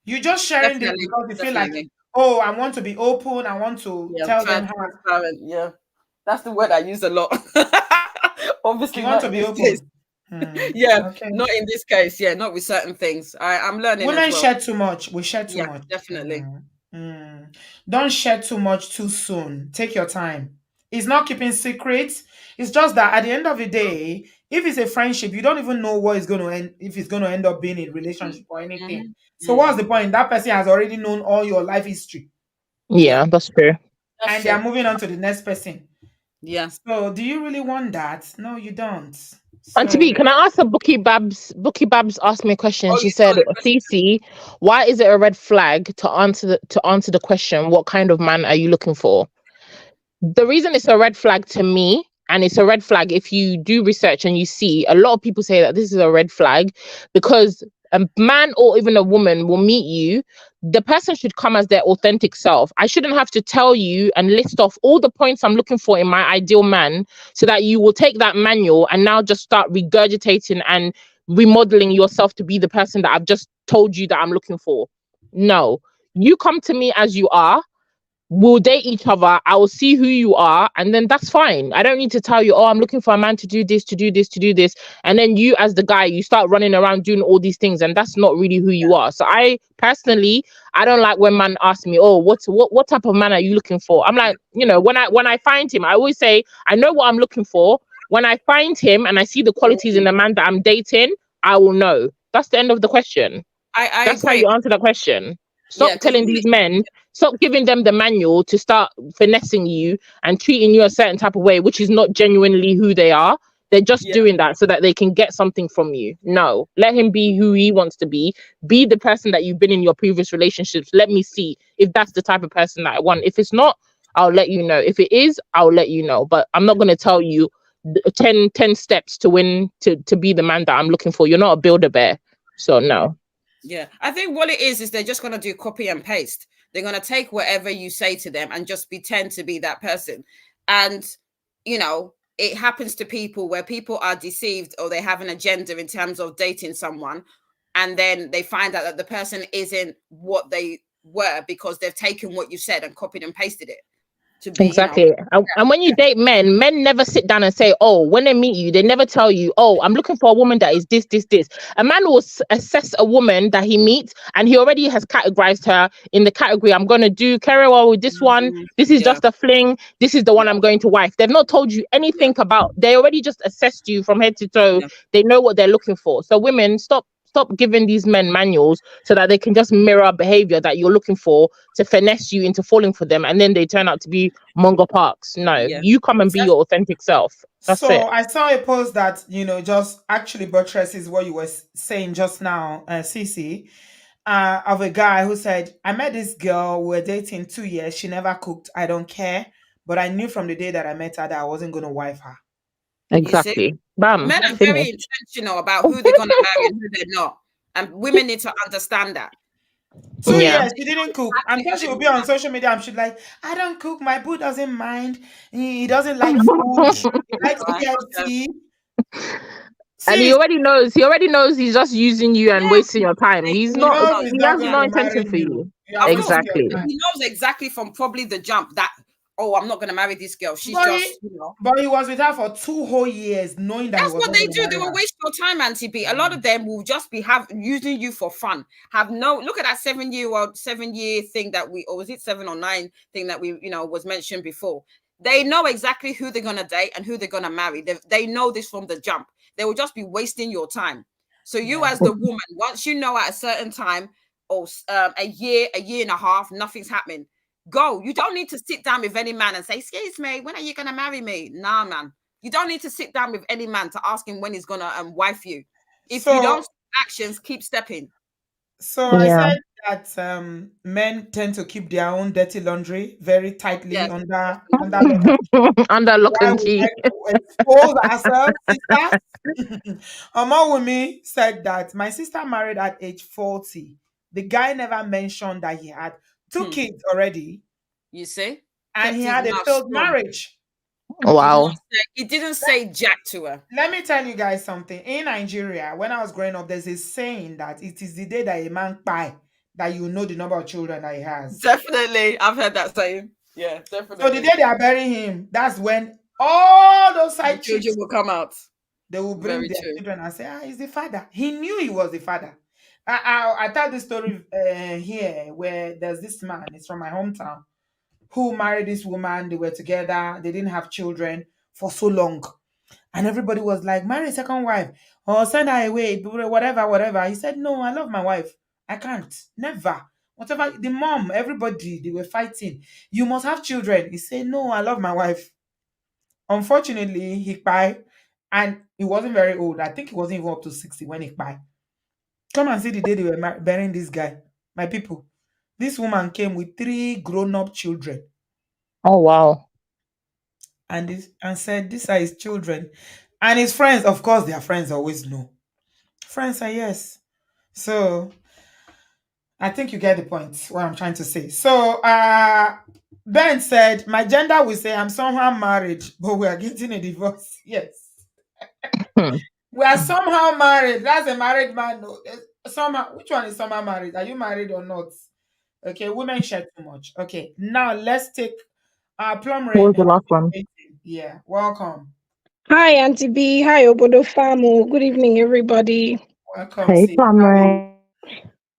You're just sharing this Definitely, because you feel like, definitely. oh, I want to be open, I want to Yeah, tell them how transparent. Yeah, that's the word I use a lot. you Obviously, want not to in be this case. open. Hmm. Yeah, Okay. not in this case. Yeah, not with certain things. I'm learning as Women well. share too much. We share too Yeah, much. definitely. Don't share too much too soon. Take your time. It's not keeping secrets. It's just that at the end of the day, if it's a friendship, you don't even know what is going to end, if it's going to end up being a Mm, relationship or anything. mhm, So mm. what's the point? That person has already known all your life history, Yeah, Yeah, that's true. that's and they are true. moving on to the next person. Yeah. So do you really want that? No, you don't. And to So be, can I ask a Bookie Babs? Bookie Babs asked me a question. Oh, She you saw said, the question. "Cece, why is it a red flag to answer the question? What kind of man are you looking for?" The reason it's a red flag to me, and it's a red flag if you do research and you see a lot of people say that this is a red flag, because a man or even a woman will meet you, the person should come as their authentic self. I shouldn't have to tell you and list off all the points I'm looking for in my ideal man, so that you will take that manual and now just start regurgitating and remodeling yourself to be the person that I've just told you that I'm looking for. No, you come to me as you are. We'll date each other. I will see who you are, and then that's fine. I don't need to tell you, oh, I'm looking for a man to do this, to do this, to do this. And then you, as the guy, you start running around doing all these things, and that's not really who you are. So I personally, I don't like when man ask me, oh, what type of man are you looking for? I'm like, when I find him, I always say, I know what I'm looking for. When I find him and I see the qualities in Mm, the man that I'm dating, I will know. That's the end of the question. I That's how agree. you answer that question. Yeah, Stop because telling these men Stop giving them the manual to start finessing you and treating you a certain type of way, which is not genuinely who they are. They're just Yeah. doing that so that they can get something from you. No, let him be who he wants to be. Be the person that you've been in your previous relationships. Let me see if that's the type of person that I want. If it's not, I'll let you know. If it is, I'll let you know. But I'm not going to tell you 10 steps to win to be the man that I'm looking for. You're not a builder bear. So no. Yeah, I think what it is they're just going to do copy and paste. They're going to take whatever you say to them and just pretend to be that person. And, you know, it happens to people where people are deceived or they have an agenda in terms of dating someone. And then they find out that the person isn't what they were because they've taken what you said and copied and pasted it to be, you know. Exactly. And when you date men never sit down and say, oh, when they meet you, they never tell you, oh, I'm looking for a woman that is this, this, this. A man will assess a woman that he meets and he already has categorized her in the category, I'm going to do carry well with this one. This is Yeah, just a fling. This is the one I'm going to wife. They've not told you yeah, anything about, they already just assessed you from head to toe. yeah. They know what they're looking for. So women, stop giving these men manuals so that they can just mirror behavior that you're looking for to finesse you into falling for them, and then they turn out to be Mungo Parks. No, Yeah. you come and be your authentic self. That's So it. I saw a post that just actually buttresses what you were saying just now, Cece, of a guy who said, "I met this girl. We were dating 2 years. She never cooked. I don't care, but I knew from the day that I met her that I wasn't going to wife her." You see? Exactly. Bam. Men are very Finish. intentional about who they're going to marry and who they're not. And women need to understand that. Two Yeah. years, she didn't cook. I'm sure she will be on social media and she's like, "I don't cook. My boo doesn't mind. He doesn't like food. He likes Right? Okay. KFC." And See, he already knows he's just using you and Yeah. wasting your time. He He's he not, knows knows. he's he not has going Yeah. no to intention marry for you. you. You have Of to course. see your Exactly. time. He knows exactly from probably the jump that, oh, I'm not going to marry this girl. She's But just, he, but he was with her for 2 whole years, knowing that he That's was what not they going to do. They marry will her. waste your time, Auntie B. A lot of them will just be using you for fun. Have no look at that 7 year thing that or was it 7 or 9 thing that we was mentioned before. They know exactly who they're gonna date and who they're gonna marry. They know this from the jump. They will just be wasting your time. So you Yeah. as the woman, once you know at a certain time or a year and a half, nothing's happening. Go. You don't need to sit down with any man and say, "Excuse me, when are you gonna marry me?" Nah, man. You don't need to sit down with any man to ask him when he's gonna wife you. If you So, don't actions, keep stepping. I Yeah. said that men tend to keep their own dirty laundry very tightly Yes, under definitely. lock and key. Under lock Why and we key. like to expose ourselves, sisters? Omawumi said that my sister married at age 40. The guy never mentioned that he had two Hmm. kids already You see, and he kept his had a mouth failed strong. marriage. Wow. He didn't say jack to her. Let me tell you guys something. In Nigeria, when I was growing up, there's a saying that it is the day that a man buy that you know the number of children that he has. Definitely, I've heard that saying. Yeah, So the definitely. day they are burying him, that's when all those The side children chicks, will come out. they will bring Very their true. children and say, "Ah, he's the father." He knew he was the father. I tell this story here where there's this man. It's from my hometown who married this woman. They were together. They didn't have children for so long. And everybody was like, "Marry a second wife or send her away, whatever, whatever." He said, "No, I love my wife. I can't. Never. Whatever." The mom, everybody, they were fighting. "You must have children." He said, "No, I love my wife." Unfortunately, he died and he wasn't very old. I think he wasn't even up to 60 when he died. Come and see the day they were burying this guy. My people, this woman came with 3 grown-up children Oh wow. and said, "These are his children." And his friends, of course, their friends always know. Friends are yes. So I think you get the point what I'm trying to say. So Ben said, "My gender will say I'm somehow married, but we are getting a divorce." Yes. Hmm. We are somehow married. That's a married man. No. Somehow, which one is somehow married? Are you married or not? Okay, women share too much. Okay, now let's take Plum What Rain. was the last one? Yeah, welcome. Hi, Auntie B. Hi, Obodo Famu. Good evening, everybody. Welcome, Hey, see. How are you? Plumray.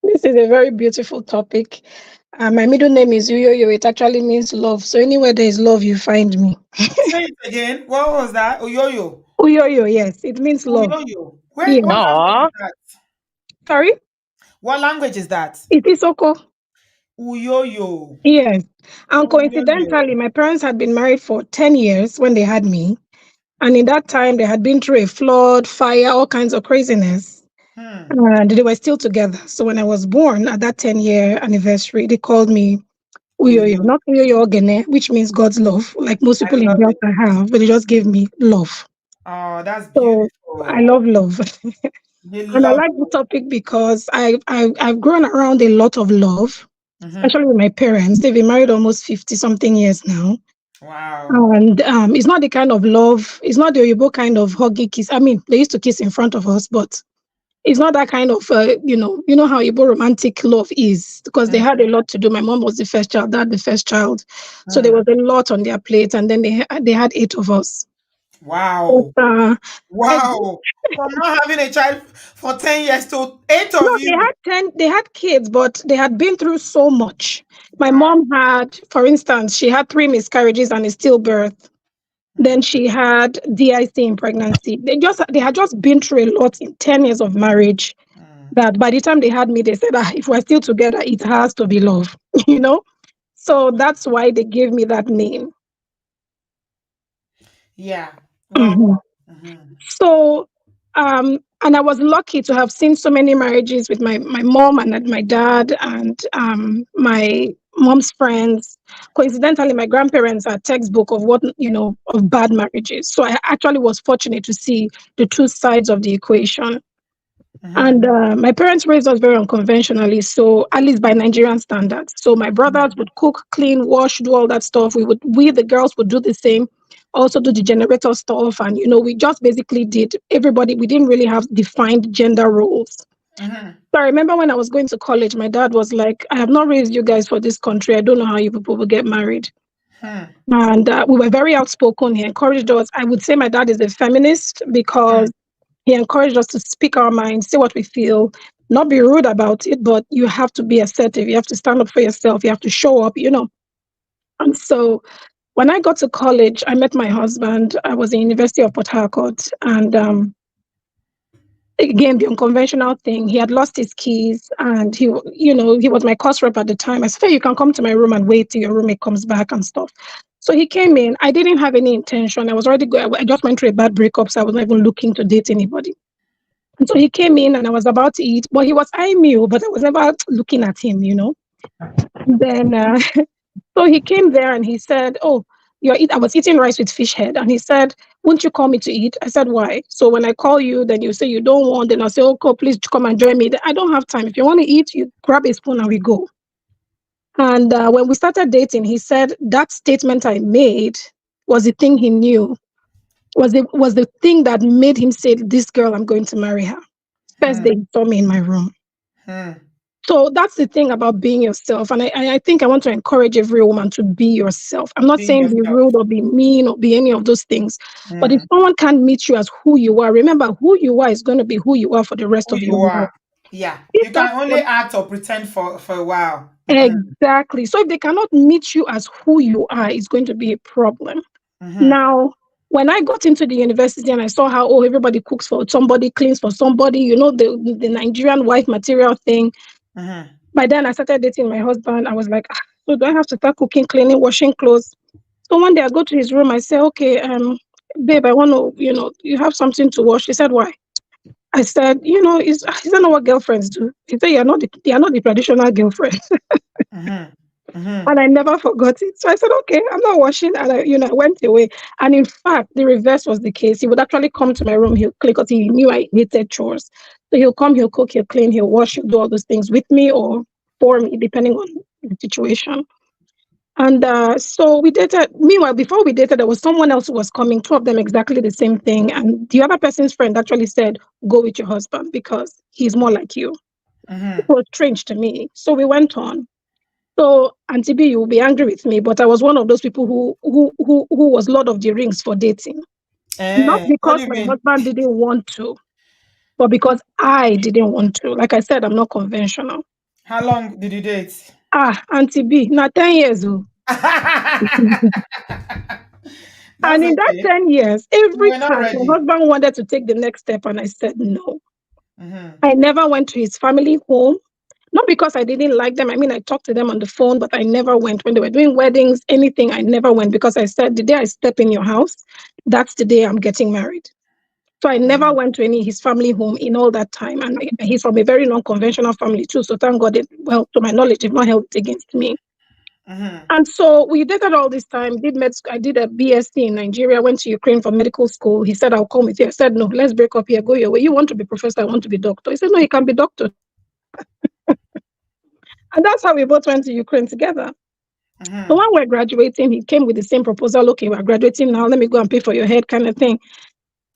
This is a very beautiful topic. My middle name is Uyoyo. It actually means love. So anywhere there is love, you find me. Say it again. What was that? Oyoyo. Uyoyo, yes, it means love. Oyoyo. Where? Yeah. What language Aw. is that? Sorry, What language is that? it is Oko. Uyoyo. Yes. And Uyoyo. coincidentally, my parents had been married for 10 years when they had me. And in that time, they had been through a flood, fire, all kinds of craziness. Hmm. And they were still together. So when I was born at that 10-year anniversary, they called me Uyoyo, Uyoyo. not Uyoyo Ogene, which means God's love, like most I people in love it. Delta have, but they just gave me love. Oh, that's So I beautiful. love love. You And I love like the it. topic because I've grown around a lot of love, Mm-hmm. especially with my parents. They've been married almost 50 something years now. Wow. And it's not the kind of love, it's not the Oyibo kind of huggy kiss. I mean, they used to kiss in front of us, but it's not that kind of, you know how Igbo romantic love is because they had a lot to do. My mom was the first child, dad the first child, so there Mm-hmm. was a lot on their plate, and then they had 8 of us. But Wow. I, Wow. From not having a child for 10 years to eight no, of they you. had 10. They had kids, but they had been through so much. My Wow. mom had, for instance, she had 3 miscarriages and a stillbirth. Then Mm, she had DIC in pregnancy. They had just been through a lot in 10 years of marriage. mm. That by the time they had me, they said, if we're still together, it has to be love, you know? So that's why they gave me that name. Yeah. Well, Mhm. mhm. So, and I was lucky to have seen so many marriages with my mom and my dad and my mom's friends. Coincidentally, my grandparents are textbook of what, of bad marriages. So I actually was fortunate to see the two sides of the equation. Mhm, And my parents raised us very unconventionally, so at least by Nigerian standards. So my brothers mhm, would cook, clean, wash, do all that stuff. We the girls would do the same, also do the generator stuff, and we just basically did everybody. We didn't really have defined gender roles. mhm, So I remember when I was going to college, my dad was like, "I have not raised you guys for this country. I don't know how you people will get married." hmm, And we were very outspoken. He encouraged us. I would say my dad is a feminist because hmm. he encouraged us to speak our minds, say what we feel, not be rude about it, but you have to be assertive. You have to stand up for yourself. You have to show up. And so when I got to college, I met my husband. I was in University of Port Harcourt. And again, the unconventional thing, he had lost his keys and he was my course rep at the time. I said, "Hey, you can come to my room and wait till your roommate comes back and stuff." So he came in. I didn't have any intention. I was already going. I just went through a bad breakup, so I was not even looking to date anybody. And so he came in and I was about to eat, but he was eyeing me, but I was never looking at him. Then, so he came there and he said, "Oh, I was eating rice with fish head." And he said, "Won't you call me to eat?" I said, "Why?" "So when I call you, then you say you don't want, then I'll say, okay, please come and join me." "I don't have time. If you want to eat, you grab a spoon and we go." And when we started dating, he said that statement I made was the thing he knew, was the thing that made him say, "This girl, I'm going to marry her." First Hmm, day he saw me in my room. hmm. So that's the thing about being yourself. And I think I want to encourage every woman to be yourself. I'm not Being saying be yourself. rude or be mean or be any of those things. But if Hmm. someone can't meet you as who you are, remember who you are is going to be who you are for the rest Who of you your life. are. Yeah. If You that can only act or pretend for a while. Mhm, exactly. So if they cannot meet you as who you are, it's going to be a problem. mhm, Now, when I got into the university and I saw how everybody cooks for somebody, cleans for somebody, the Nigerian wife material thing. mhm, By then, I started dating my husband. I was like, so do I have to start cooking, cleaning, washing clothes? So one day I go to his room. I say, okay, babe, I want to, you have something to wash. He said, why? I said, is that not what girlfriends do? He said, you're not the traditional girlfriend. mhm, mhm, And I never forgot it. So I said, okay, I'm not washing. And I went away. And in fact, the reverse was the case. He would actually come to my room. He'll clean because he knew I hated chores. So he'll come, he'll cook, he'll clean, he'll wash, he'll do all those things with me or for me, depending on the situation. And so we dated. Meanwhile, before we dated, there was someone else who was coming, two of them exactly the same thing. And the other person's friend actually said, go with your husband because he's more like you. It mhm. was strange to me. So we went on. So, Auntie B, you will be angry with me, but I was one of those people who was Lord of the Rings for dating. Not What do because you my mean? husband didn't want to, but because I didn't want to. Like I said, I'm not conventional. How long did you date? Auntie B, now 10 years old. That's And in that okay. 10 years, You every were not time my ready. husband wanted to take the next step, and I said no. Mhm, I never went to his family home. Not because I didn't like them. I mean, I talked to them on the phone, but I never went. When they were doing weddings, anything, I never went because I said, the day I step in your house, that's the day I'm getting married. So I never Mhm. went to any his family home in all that time. And he's from a very non-conventional family too. So thank God, well, to my knowledge, they've not held it against me. Mhm. And so we dated all this time, did med school. I did a BSc in Nigeria, went to Ukraine for medical school. He said, I'll come with you. I said, no, let's break up here, go your way. You want to be professor, I want to be doctor. He said, no, he can be doctor. And that's how we both went to Ukraine together. So Mhm. when we're graduating, he came with the same proposal. Okay, we're graduating now. Let me go and pay for your head kind of thing.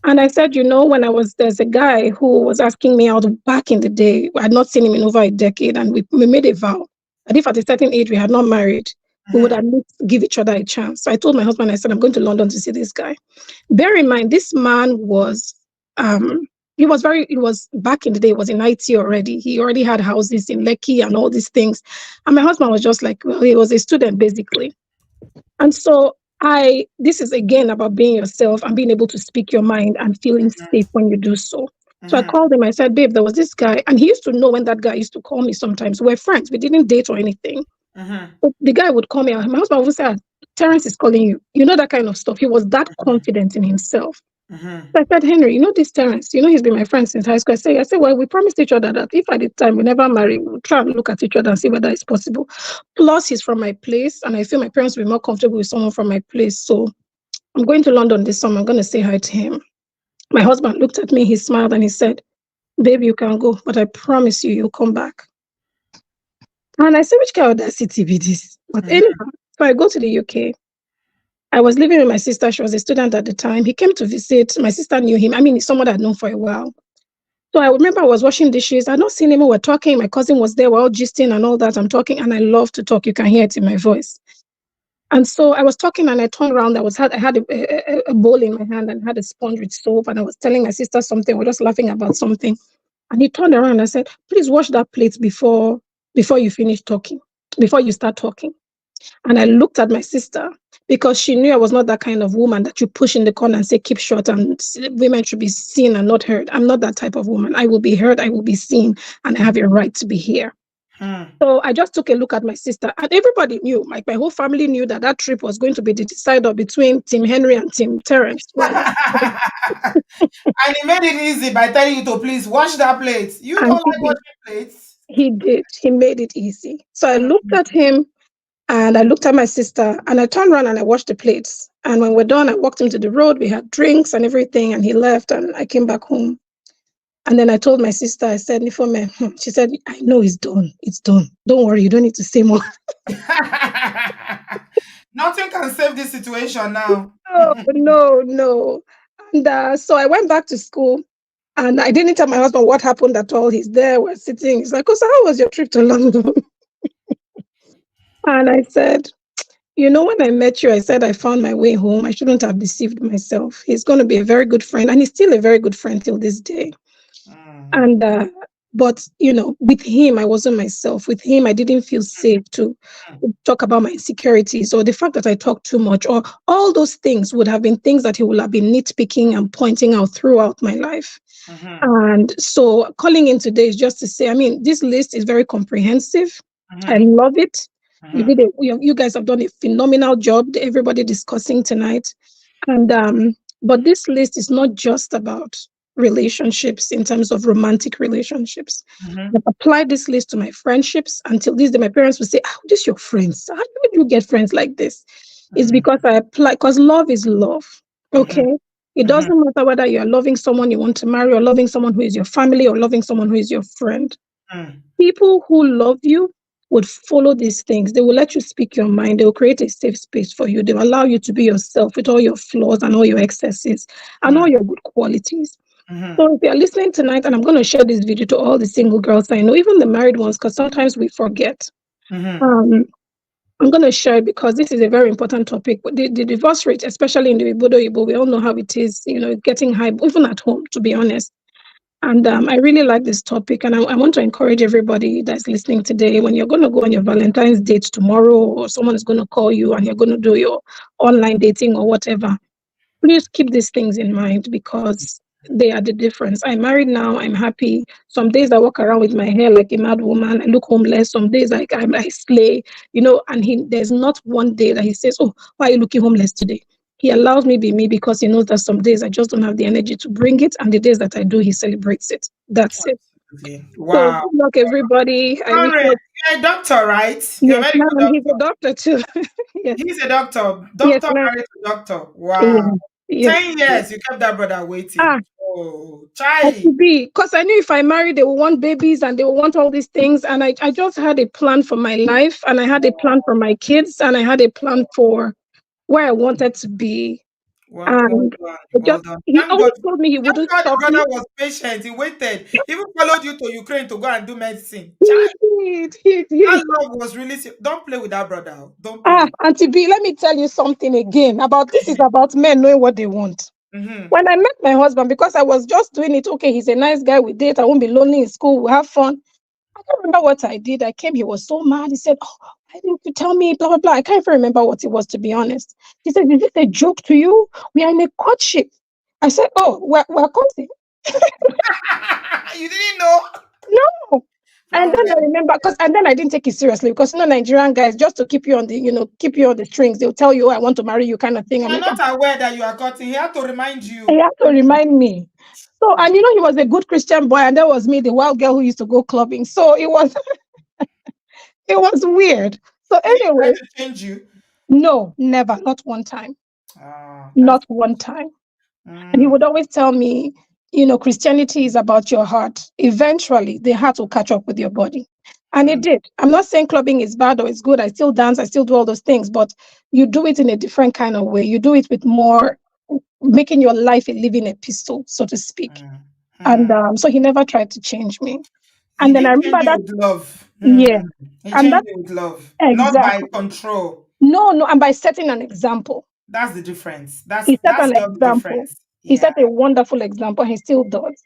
And I said, when there's a guy who was asking me out back in the day. I had not seen him in over a decade. And we made a vow that if at a certain age we had not married, we would Mhm. at least give each other a chance. So I told my husband, I said, I'm going to London to see this guy. Bear in mind, this man um, he was back in the day, he was in IT already. He already had houses in Lekki and all these things. And my husband was just like, well, he was a student basically. And so this is again about being yourself and being able to speak your mind and feeling safe when you do so. So I Mhm. called him. I said, babe, there was this guy. And he used to know when that guy used to call me sometimes. We're friends. We didn't date or anything. Mhm. But the guy would call me. My husband would say, Terrence is calling you. You know, that kind of stuff. He was that confident in himself. Mhm. So I said, Henry, this Terrence, he's been my friend since high school. I said, well, we promised each other that if at the time we never marry, we'll try and look at each other and see whether it's possible. Plus, he's from my place, and I feel my parents will be more comfortable with someone from my place. So I'm going to London this summer. I'm going to say hi to him. My husband looked at me, he smiled, and he said, baby, you can go, but I promise you, you'll come back. And I said, which kind of audacity be this? But Mhm. anyhow, so I go to the UK. I was living with my sister. She was a student at the time. He came to visit. My sister knew him. I mean, he's someone I'd known for a while. So I remember I was washing dishes. I'd not seen him. We were talking. My cousin was there. We're all gisting and all that. I'm talking, and I love to talk. You can hear it in my voice. And so I was talking, and I turned around. I had a bowl in my hand and had a sponge with soap. And I was telling my sister something. We're just laughing about something. And he turned around and I said, "Please wash that plate before you finish talking, before you start talking." And I looked at my sister because she knew I was not that kind of woman that you push in the corner and say, keep short and women should be seen and not heard. I'm not that type of woman. I will be heard, I will be seen, and I have a right to be here. Mhm. So I just took a look at my sister, and everybody knew, like my whole family knew that that trip was going to be the decider between Team Henry and Team Terrence. Well, And he made it easy by telling you to please wash that plate. You don't and he like did. washing plates. He did. He made it easy. So I looked Mhm. at him and I looked at my sister and I turned around and I washed the plates. And when we're done, I walked him to the road. We had drinks and everything, and he left and I came back home. And then I told my sister, I said, Nifome, she said, I know it's done. It's done. Don't worry, you don't need to say more. Nothing can save this situation now. No, no, no. And so I went back to school and I didn't tell my husband what happened at all. He's there, we're sitting. He's like, oh, so how was your trip to London? And I said, when I met you, I said I found my way home. I shouldn't have deceived myself. He's going to be a very good friend, and he's still a very good friend till this day. Mm. And but with him, I wasn't myself. With him, I didn't feel safe to talk about my insecurities or the fact that I talk too much, or all those things would have been things that he would have been nitpicking and pointing out throughout my life. Mhm. And so calling in today is just to say, I mean, this list is very comprehensive. I Mhm. love it. Mhm. You guys have done a phenomenal job, everybody discussing tonight. And but this list is not just about relationships in terms of romantic relationships. Mhm. I've applied this list to my friendships until this day. My parents would say, "Oh, this your friends. How did you get friends like this?" It's Mhm. because I apply because love is love. Mhm. Okay. It Mhm. doesn't matter whether you're loving someone you want to marry or loving someone who is your family or loving someone who is your friend. Mhm. People who love you would follow these things. They will let you speak your mind. They will create a safe space for you. They will allow you to be yourself with all your flaws and all your excesses and all Mhm. your good qualities. Mhm. So if you're listening tonight, and I'm going to share this video to all the single girls I know, even the married ones, because sometimes we forget. Mhm. Um, I'm going to share it because this is a very important topic. The divorce rate, especially in the Ibo, we all know how it is, getting high, even at home, to be honest. And I really like this topic. And I want to encourage everybody that's listening today, when you're going to go on your Valentine's date tomorrow, or someone is going to call you and you're going to do your online dating or whatever, please keep these things in mind because they are the difference. I'm married now. I'm happy. Some days I walk around with my hair like a mad woman. I look homeless. Some days I slay, and there's not one day that he says, "Oh, why are you looking homeless today?" He allows me be me because he knows that some days I just don't have the energy to bring it, and the days that I do, he celebrates it. That's it. Absolutely. So Wow. good luck, everybody. I wish Lauren, you. you're a doctor, right? You're a Yes, medical ma'am. He's a doctor. doctor too. Yes, He's a doctor. yes, Doctor ma'am. married to doctor. Yeah, Wow. yes. 10 years, you kept that brother Ah, waiting. Oh, had chai. to be because I knew if I married, they will want babies and they will want all these things. And I just had a plan for my life, and I had a plan for my kids, and I had a plan for where I wanted to be. Well And done. it Well just done. he Thank God. always told me he Thank wouldn't God the stop me. brother was patient. He waited. He even followed you to Ukraine to go and do medicine. Chai. He did. He That did. love was really. Don't play with that brother. Don't Ah, play. Auntie B, let me tell you something again about this is about men knowing what they want. Mm-hmm. When I met my husband, because I was just doing it, okay, he's a nice guy, we date, I won't be lonely in school, we'll have fun. I can't remember what I did. I came, he was so mad. He said, "Oh, why didn't you tell me? Blah, blah, blah." I can't even remember what it was, to be honest. He said, "Is this a joke to you? We are in a courtship." I said, "Oh, we're courting." You didn't know? No. And then I Lauren, remember, and then I didn't take it seriously because Nigerian guys, just to keep you on keep you on the strings, they'll tell you, "Oh, I want to marry you," kind of thing. you I'm are like, not aware that you are cutting. He had to remind he you. had to remind me. So, and he was a good Christian boy, and that was me, the wild girl who used to go clubbing. So it was weird. So Did he try anyway, to change you? no, never, not one time. That's Not one time. And he mm, would always tell me, Christianity is about your heart. Eventually, the heart will catch up with your body. And it mm, did. I'm not saying clubbing is bad or it's good. I still dance, I still do all those things, but you do it in a different kind of way. You do it with more, making your life a living epistle, so to speak. mm, And mm. so he never tried to change me. He And then I did change remember you that, with love. yeah, He and that changed you with love, not by exactly. control. No, no, and by setting an example. That's the difference. That's He set that's an just the example. difference. He Yeah. set a wonderful example. He still does.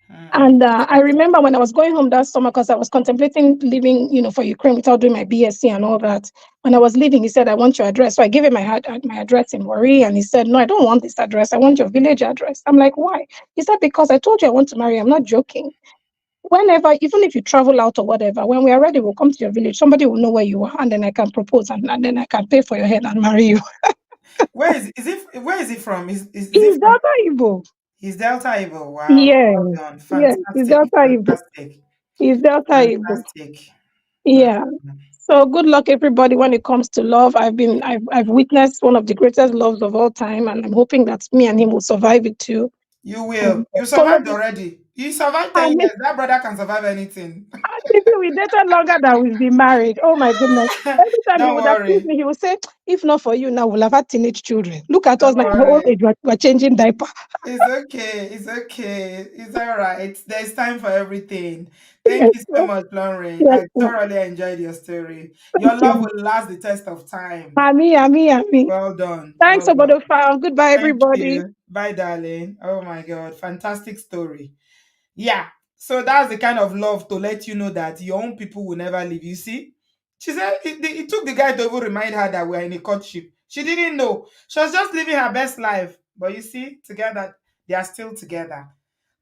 Mm, And I remember when I was going home that summer, because I was contemplating leaving, for Ukraine without doing my BSc and all that. When I was leaving, he said, "I want your address." So I gave him my address in Wari, and he said, "No, I don't want this address. I want your village address." I'm like, "Why?" He said, "Because I told you I want to marry. I'm not joking. Whenever, even if you travel out or whatever, when we are ready, we'll come to your village. Somebody will know where you are, and then I can propose, and then I can pay for your head and marry you." where is he from? Is he He's from Delta Igbo. He's Delta Igbo. Wow. Yes, Well done. yes, he's Fantastic. Delta Igbo. Fantastic. He's Delta Igbo. Fantastic. Mm, Yeah. So good luck, everybody, when it comes to love. I've witnessed one of the greatest loves of all time, and I'm hoping that me and him will survive it too. you And will. You survived probably, already. You survived I 10 mean, years. That brother can survive anything. if we dated longer than we've been married. Oh my goodness. Every time he Don't would accuse worry. me, he would say, "If not for you, now we'll have had teenage children. Look at us Don't now, in old worry. age, we're changing diaper." It's okay. It's okay. It's all right. There's time for everything. Thank Yes, you so sir. much, Lauren. Yes, I sir. thoroughly enjoyed your story. Your Thank love you. will last the test of time. Ami, Ami, Ami. Well done. Thanks, Well done. Obodo. Goodbye, Thank everybody. you. Bye, darling. Oh my God. Fantastic story. Yeah. So that's the kind of love to let you know that your own people will never leave. You see? She said it took the guy to even remind her that we're in a courtship. She didn't know. She was just living her best life. But you see, together, they are still together.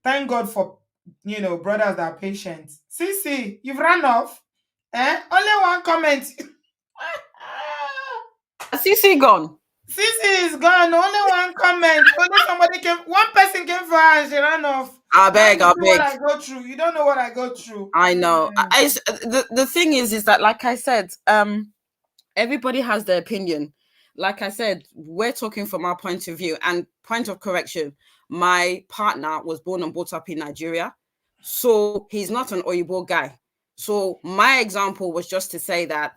Thank God for, brothers that are patient. See, you've run off. Only one comment. CC gone. Sissy is gone. Only one comment. Only somebody came. One person came for her and she ran off. I Now beg, you I see what beg. I go through. You don't know what I go through. I know. The thing is that, like I said, everybody has their opinion. Like I said, we're talking from our point of view. And point of correction, my partner was born and brought up in Nigeria, so he's not an Oyibo guy. So my example was just to say that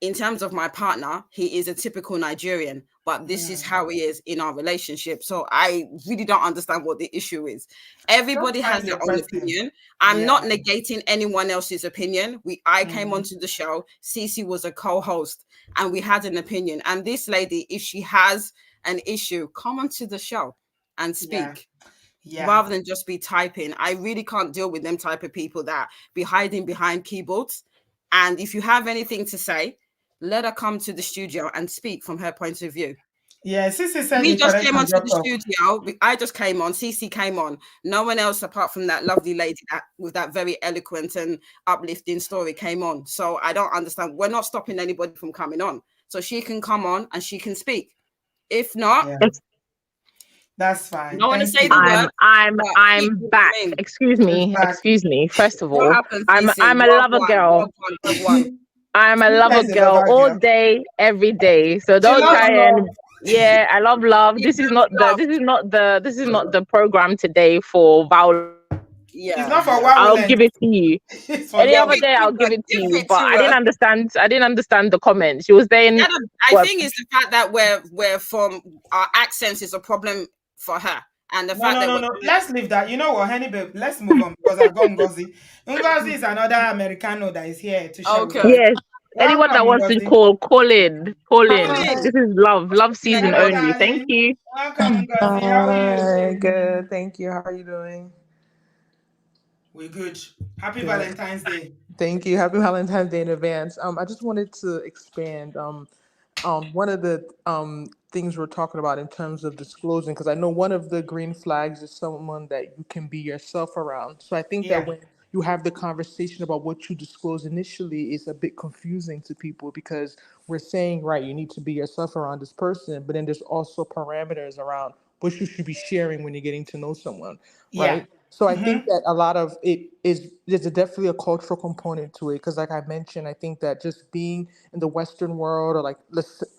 in terms of my partner, he is a typical Nigerian, but this is how he is in our relationship. So I really don't understand what the issue is. Just Everybody has find their your own person. opinion. I'm not Yeah. negating anyone else's opinion. I came Mhm. onto the show. Cece was a co-host, and we had an opinion. And this lady, if she has an issue, come onto the show and Yeah. speak Yeah. rather than just be typing. I really can't deal with them type of people that be hiding behind keyboards. And if you have anything to say, let her come to the studio and speak from her point of view. Yeah, Sissy said We the just came connection onto the dropped off. studio. I just came on. Cece came on. No one else apart from that lovely lady that with that very eloquent and uplifting story came on. So I don't understand. We're not stopping anybody from coming on. So she can come on and she can speak. If not, Yeah, Ex- that's I fine. don't want to Thank say the you. word, but keep I'm back. listening. Excuse It's me, back. excuse me. First of What all, happened, I'm CC? I'm a What lover one? What girl. one? What one? I'm a Sissy lover is a girl lover all girl. day, every day. So She don't loves try love. and yeah, I love love. He This is loves not the love. this is not the this is not the program today for violence. It's Yeah, not for I'll give it violence. to you. It's for Any give other love. it day to I'll her. give it to Give you. it But to I her. didn't understand. I didn't understand the comments. She was saying, I "Well, think it's the fact that we're from our accents is a problem for her, and the No, fact no, that no, we're no. Let's leave that. You know what, honey babe? Let's move on because I got Ngozi. Ngozi is another Americano that is here to share with us. okay. yes." Anyone Welcome, that wants to Ngozi. call in, call Call in. in. This is love season Hello, only. Thank darling. you. Welcome, Ngozi. How are you? Hi, good. Thank you. How are you doing? We're good. Happy Good. Valentine's Day. Thank you. Happy Valentine's Day in advance. I just wanted to expand. One of the things we're talking about in terms of disclosing, because I know one of the green flags is someone that you can be yourself around. So I think that Yeah, when you have the conversation about what you disclose initially, is a bit confusing to people because we're saying, right, you need to be yourself around this person, but then there's also parameters around what you should be sharing when you're getting to know someone, yeah. right? So I think Mm-hmm. that a lot of it is there's definitely a cultural component to it because, like I mentioned, I think that just being in the Western world, or like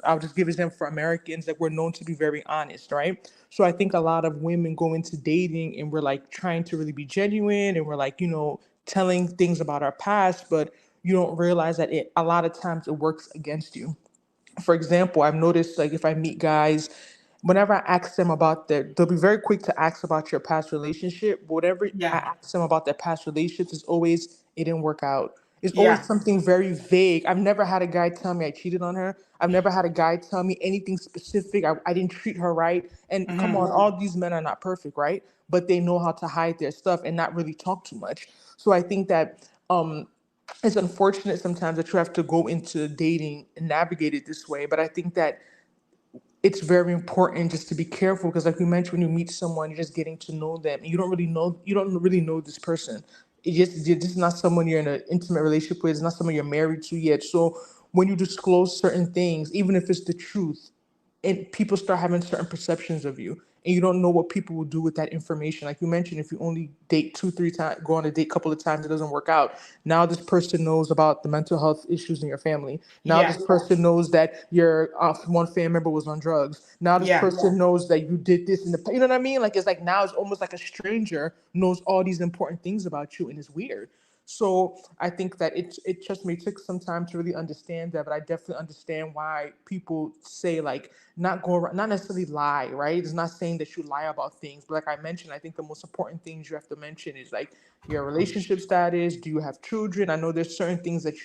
I'll just give example for Americans, that we're known to be very honest, right? So I think a lot of women go into dating and we're like trying to really be genuine, and we're like telling things about our past, but you don't realize that it a lot of times it works against you. For example, I've noticed like if I meet guys, whenever I ask them about they'll be very quick to ask about your past relationship. But whatever I Yeah, ask them about their past relationships, is always it didn't work out. It's always yeah. something very vague. I've never had a guy tell me I cheated on her. I've never had a guy tell me anything specific. I didn't treat her right. And come Mm-hmm. on, all these men are not perfect, right? But they know how to hide their stuff and not really talk too much. So I think that it's unfortunate sometimes that you have to go into dating and navigate it this way. But I think that it's very important just to be careful because, like you mentioned, when you meet someone, you're just getting to know them. And you don't really know this person. This is not someone you're in an intimate relationship with. It's not someone you're married to yet. So when you disclose certain things, even if it's the truth, and people start having certain perceptions of you, and you don't know what people will do with that information. Like you mentioned, if you only date 2 3 times, go on a date a couple of times, it doesn't work out. Now this person knows about the mental health issues in your family. Now Yeah, this person knows that your one family member was on drugs. Now this yeah, person knows that you did this in the you know what I mean. Like it's like now it's almost like a stranger knows all these important things about you, and it's weird. So I think that it just may take some time to really understand that, but I definitely understand why people say like not go around, not necessarily lie, right? It's not saying that you lie about things, but like I mentioned, I think the most important things you have to mention is like your relationship status. Do you have children? I know there's certain things that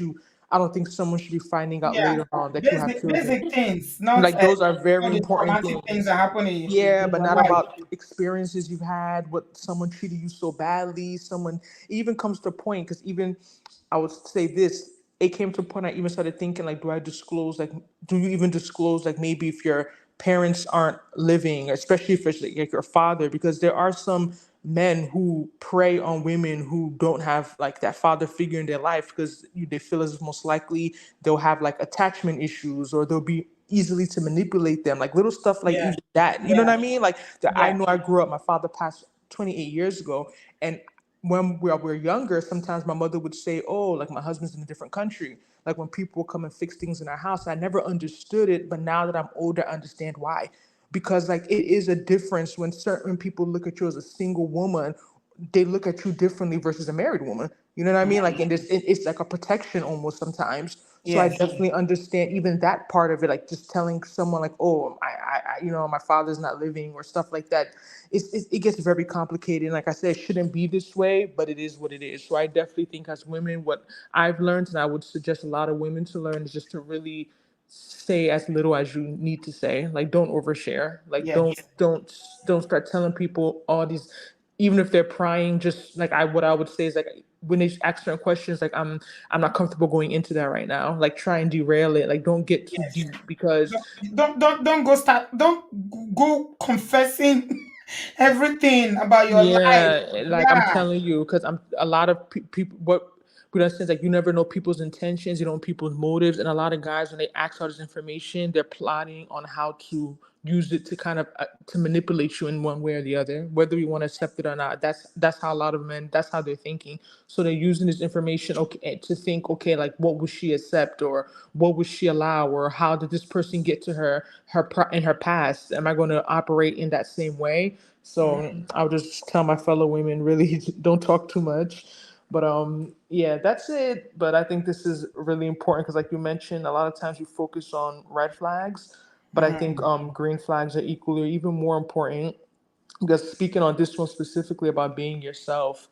I don't think someone should be finding out yeah. later on that you have children. Basic things, not Like those are all very the important traumatic things things. that happen Yeah, in but your not life. about experiences you've had, what someone treated you so badly. Someone it even comes to a point because even I would say this. It came to a point I even started thinking like, do I disclose? Like, do you even disclose? Like, maybe if your parents aren't living, especially if it's like your father, because there are some men who prey on women who don't have like that father figure in their life because they feel as if most likely they'll have like attachment issues or they'll be easily to manipulate them, like little stuff like Yeah, even that. You know what I mean? Like I yeah, know I grew up. My father passed 28 years ago, and when we're younger, sometimes my mother would say, "Oh, like my husband's in a different country." Like when people will come and fix things in our house, I never understood it, but now that I'm older, I understand why. Because like it is a difference when certain people look at you as a single woman, they look at you differently versus a married woman. You know what I mean? Like, and it's like a protection almost sometimes. So I yes, definitely understand even that part of it, like just telling someone like, oh, my father's not living or stuff like that. It gets very complicated. And like I said, it shouldn't be this way, but it is what it is. So I definitely think as women, what I've learned, and I would suggest a lot of women to learn, is just to really say as little as you need to say. Like don't overshare. Like yes, don't start telling people all these, even if they're prying. Just like what I would say is like when they ask certain questions, like I'm not comfortable going into that right now. Like try and derail it. Like don't get too Yes. deep because Don't go start. Don't go confessing everything about your life. yeah, like I'm Yeah. telling you, because I'm a lot of people. What we understand is like you never know people's intentions, you know people's motives, and a lot of guys when they ask all this information, they're plotting on how to use it to kind of to manipulate you in one way or the other, whether we want to accept it or not. That's how a lot of men. That's how they're thinking. So they're using this information okay to think okay like what would she accept or what would she allow or how did this person get to in her past? Am I going to operate in that same way? So I'll just tell my fellow women really don't talk too much. But yeah, that's it. But I think this is really important because like you mentioned, a lot of times you focus on red flags, but I think green flags are equally or even more important. Because speaking on this one specifically about being yourself,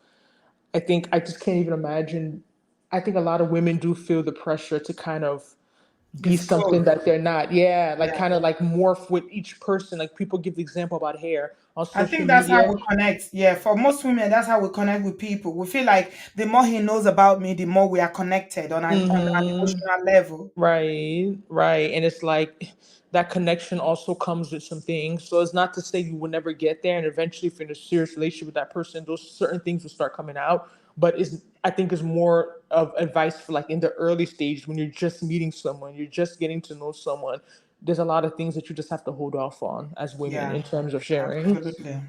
I think I just can't even imagine. I think a lot of women do feel the pressure to kind of be something Disclose. that they're not. Yeah, like Yeah. kind of like morph with each person. Like people give the example about hair on I social think that's how media. we connect. Yeah, for most women, that's how we connect with people. We feel like the more he knows about me, the more we are connected on an Mm-hmm. emotional level. Right, right. And it's like that connection also comes with some things. So it's not to say you will never get there. And eventually, if you're in a serious relationship with that person, those certain things will start coming out. But I think is more of advice for like in the early stage when you're just meeting someone, you're just getting to know someone. There's a lot of things that you just have to hold off on as women Yeah, in terms of sharing. absolutely.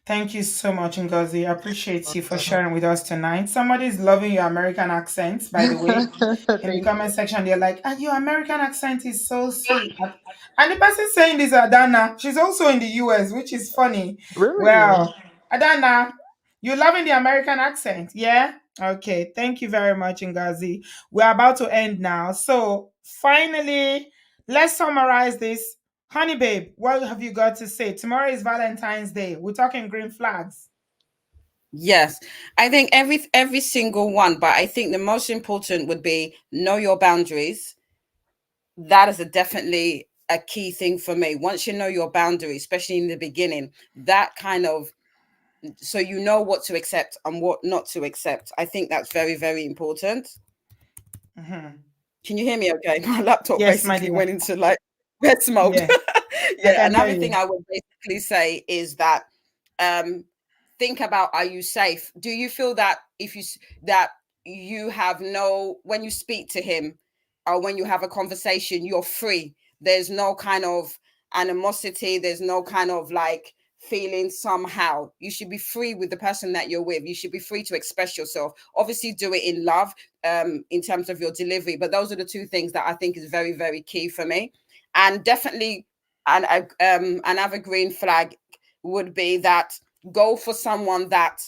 Thank you so much, Ngozi. I appreciate you for sharing with us tonight. Somebody's loving your American accents, by the way. In the Thank you. comment section, they're like, "Ah, your American accent is so sweet." And the person saying this, Adana, she's also in the US, which is funny. Really? Well, Adana, you loving the American accent? Yeah? Okay. Thank you very much, Ngozi. We're about to end now. So, finally, let's summarize this. Honey babe, what have you got to say? Tomorrow is Valentine's Day. We're talking green flags. Yes, I think every single one, but I think the most important would be know your boundaries. That is a definitely a key thing for me. Once you know your boundaries, especially in the beginning, that kind of so you know what to accept and what not to accept. I think that's very, very important. Mhm. Can you hear me okay? My laptop Yes, my basically dear. went into like red mode. Yeah, I Yeah, can hear another thing you. I would basically say is that um think about, are you safe? Do you feel that that you have no, when you speak to him or when you have a conversation, you're free. There's no kind of animosity, there's no kind of like feeling somehow. You should be free with the person that you're with. You should be free to express yourself. Obviously do it in love, in terms of your delivery, but those are the two things that I think is very, very key for me. And definitely another green flag would be that go for someone that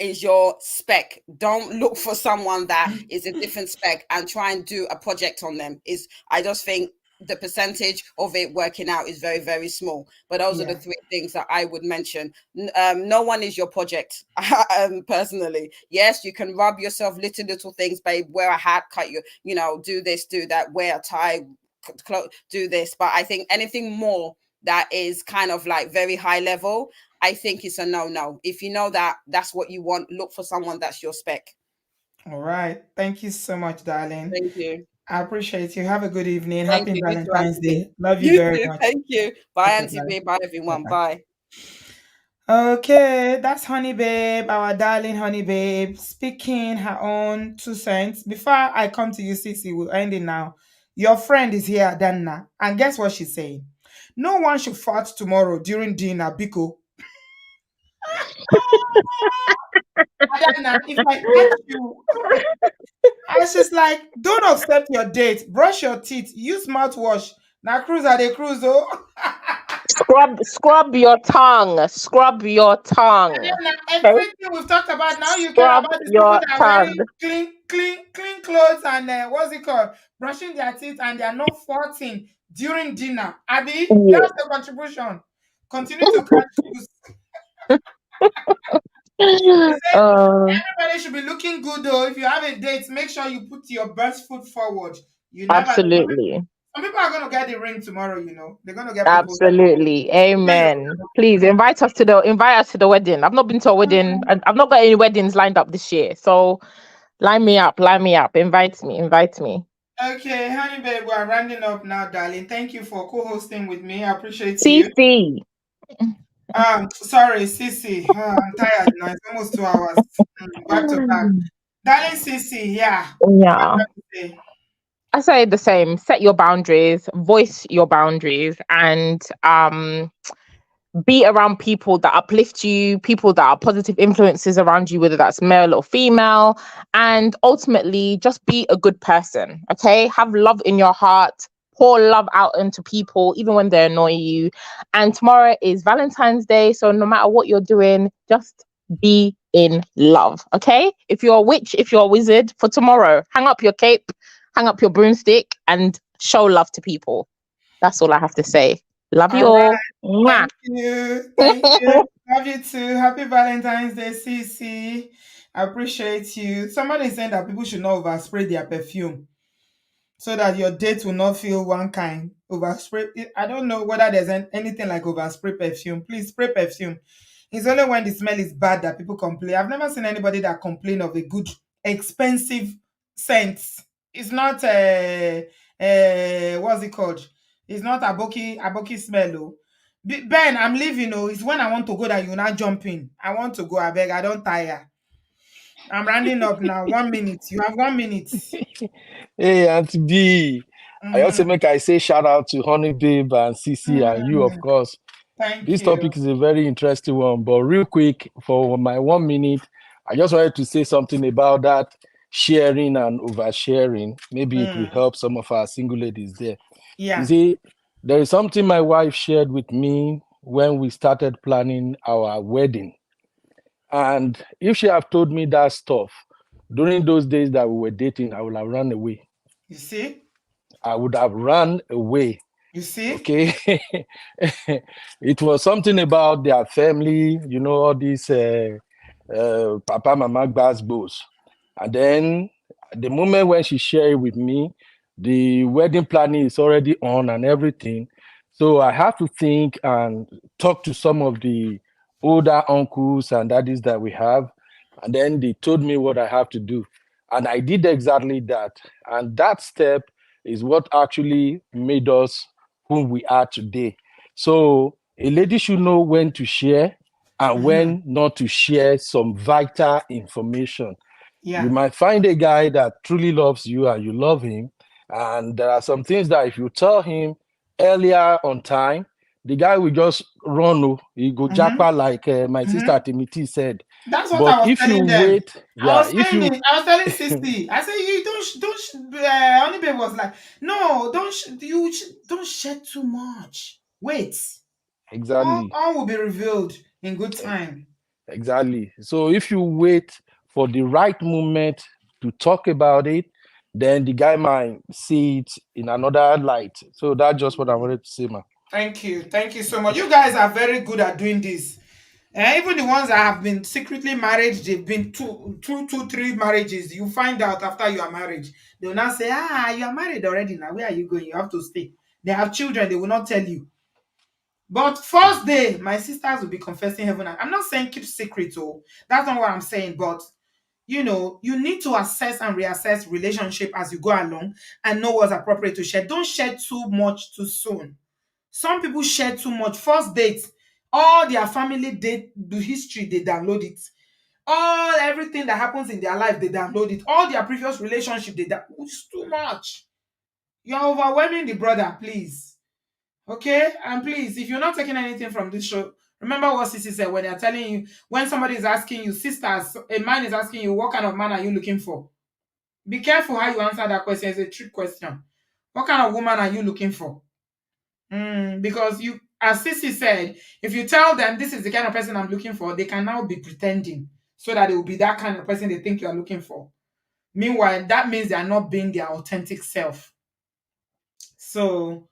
is your spec. Don't look for someone that is a different spec and try and do a project on them. Is I just think the percentage of it working out is very, very small. But those are the Yeah. three things that I would mention. No one is your project. Personally, yes, you can rub yourself little things, babe. Wear a hat, cut your, do this, do that, wear a tie, do this. But I think anything more that is kind of like very high level, I think it's a no. If you know that that's what you want, look for someone that's your spec. All right. Thank you so much, darling. Thank you. I appreciate you. Have a good evening. Thank Happy you. You too, Valentine's Auntie B. Day. Love you You very too. much. Thank you. Bye, Okay, Auntie bye. B. Bye, everyone. Bye-bye. Bye. Okay, that's Honey Babe, our darling Honey Babe, speaking her own 2 cents. Before I come to you, Cece, we'll end it now. Your friend is here, Danna, and guess what she's saying? No one should fart tomorrow during dinner, Biko. Danna, if I catch you, and she's like, don't accept your date, brush your teeth, use mouthwash. Now, cruise are the cruise, oh. Scrub your tongue. Scrub your And tongue. then now Okay? everything we've talked about now, you care Scrub about these people your that are tongue. wearing clean clothes and what's it called, brushing their teeth, and they are not farting during dinner. Abby, Yeah. that's the contribution. Continue to catch you. They say Uh, everybody should be looking good though. If you have a date, make sure you put your best foot forward. You never know. absolutely. Some people are gonna get the ring tomorrow. They're gonna get proposed. Absolutely. Amen. Please invite us to the wedding. I've not been to a wedding. I've not got any weddings lined up this year. So line me up, Invite me, invite me. Okay, honey babe, we're rounding up now, darling. Thank you for co-hosting with me. I appreciate you. CC. Sorry, Sissy. I'm tired now. It's almost 2 hours. Back to back. Darling Sissy, yeah. What Yeah. do you say? I say the same. Set your boundaries, voice your boundaries, and be around people that uplift you, people that are positive influences around you, whether that's male or female, and ultimately just be a good person. Okay, have love in your heart, pour love out into people, even when they annoy you. And tomorrow is Valentine's Day, so no matter what you're doing, just be in love. Okay, if you're a witch, if you're a wizard, for tomorrow, hang up your cape, hang up your broomstick, and show love to people. That's all I have to say. Love All you right. all. Mwah. Thank you. Thank you. Love you too. Happy Valentine's Day, Sissy. I appreciate you. Somebody is saying that people should not overspray their perfume so that your date will not feel one kind. Overspray. I don't know whether there's anything like overspray perfume. Please spray perfume. It's only when the smell is bad that people complain. I've never seen anybody that complain of a good, expensive scent. It's not what's it called? It's not aboki smell. Oh. Ben, I'm leaving. Oh, it's when I want to go that you not jump in. I want to go. I beg. I don't tire. I'm rounding up now. 1 minute. You have 1 minute. Hey, Auntie B. I also Mhm. make I say shout out to Honey Babe and CC and you, of Mm, course. thank This you. topic is a very interesting one, but real quick, for my 1 minute, I just wanted to say something about that sharing and oversharing. Maybe it will Mm, help some of our single ladies there. You yeah. see, there is something my wife shared with me when we started planning our wedding. And if she have told me that stuff during those days that we were dating, I would have run away. You see? I would have run away. You see? Okay. It was something about their family, all these papa, mama, gbas. And then the moment when she shared it with me, the wedding planning is already on and everything. So I have to think and talk to some of the older uncles and daddies that we have. And then they told me what I have to do. And I did exactly that. And that step is what actually made us who we are today. So a lady should know when to share and Hmm. when not to share some vital information. You Yeah. might find a guy that truly loves you and you love him. And there are some things that if you tell him earlier on time, the guy will just run. Oh, he go Mm-hmm. japa like my sister Mm-hmm. Timothy said. That's what I But was if you telling them. wait, yeah, if you I was telling Sissy. I said, you Honey Babe was like, no, don't shed too much. Wait. All, exactly. all will be revealed in good time. Exactly. So if you wait for the right moment to talk about it, then the guy might see it in another light. So that's just what I wanted to say, man. Thank you. Thank you so much. You guys are very good at doing this. Even the ones that have been secretly married, they've been two, 3 marriages. You find out after you are married. They will not say, you are married already now. Where are you going? You have to stay. They have children, they will not tell you. But first day, my sisters will be confessing heaven. I'm not saying keep secret, oh, that's not what I'm saying. But you need to assess and reassess relationship as you go along and know what's appropriate to share. Don't share too much too soon. Some people share too much. First date, all their family date, the history, they download it. All everything that happens in their life, they download it. All their previous relationship, it's too much. You're overwhelming the brother, please. Okay? And please, if you're not taking anything from this show, remember what Sissy said when they're telling you, when somebody is asking you, sisters, a man is asking you, what kind of man are you looking for? Be careful how you answer that question. It's a trick question. What kind of woman are you looking for? Because you, as Sissy said, if you tell them this is the kind of person I'm looking for, they can now be pretending so that it will be that kind of person they think you are looking for. Meanwhile, that means they are not being their authentic self. So,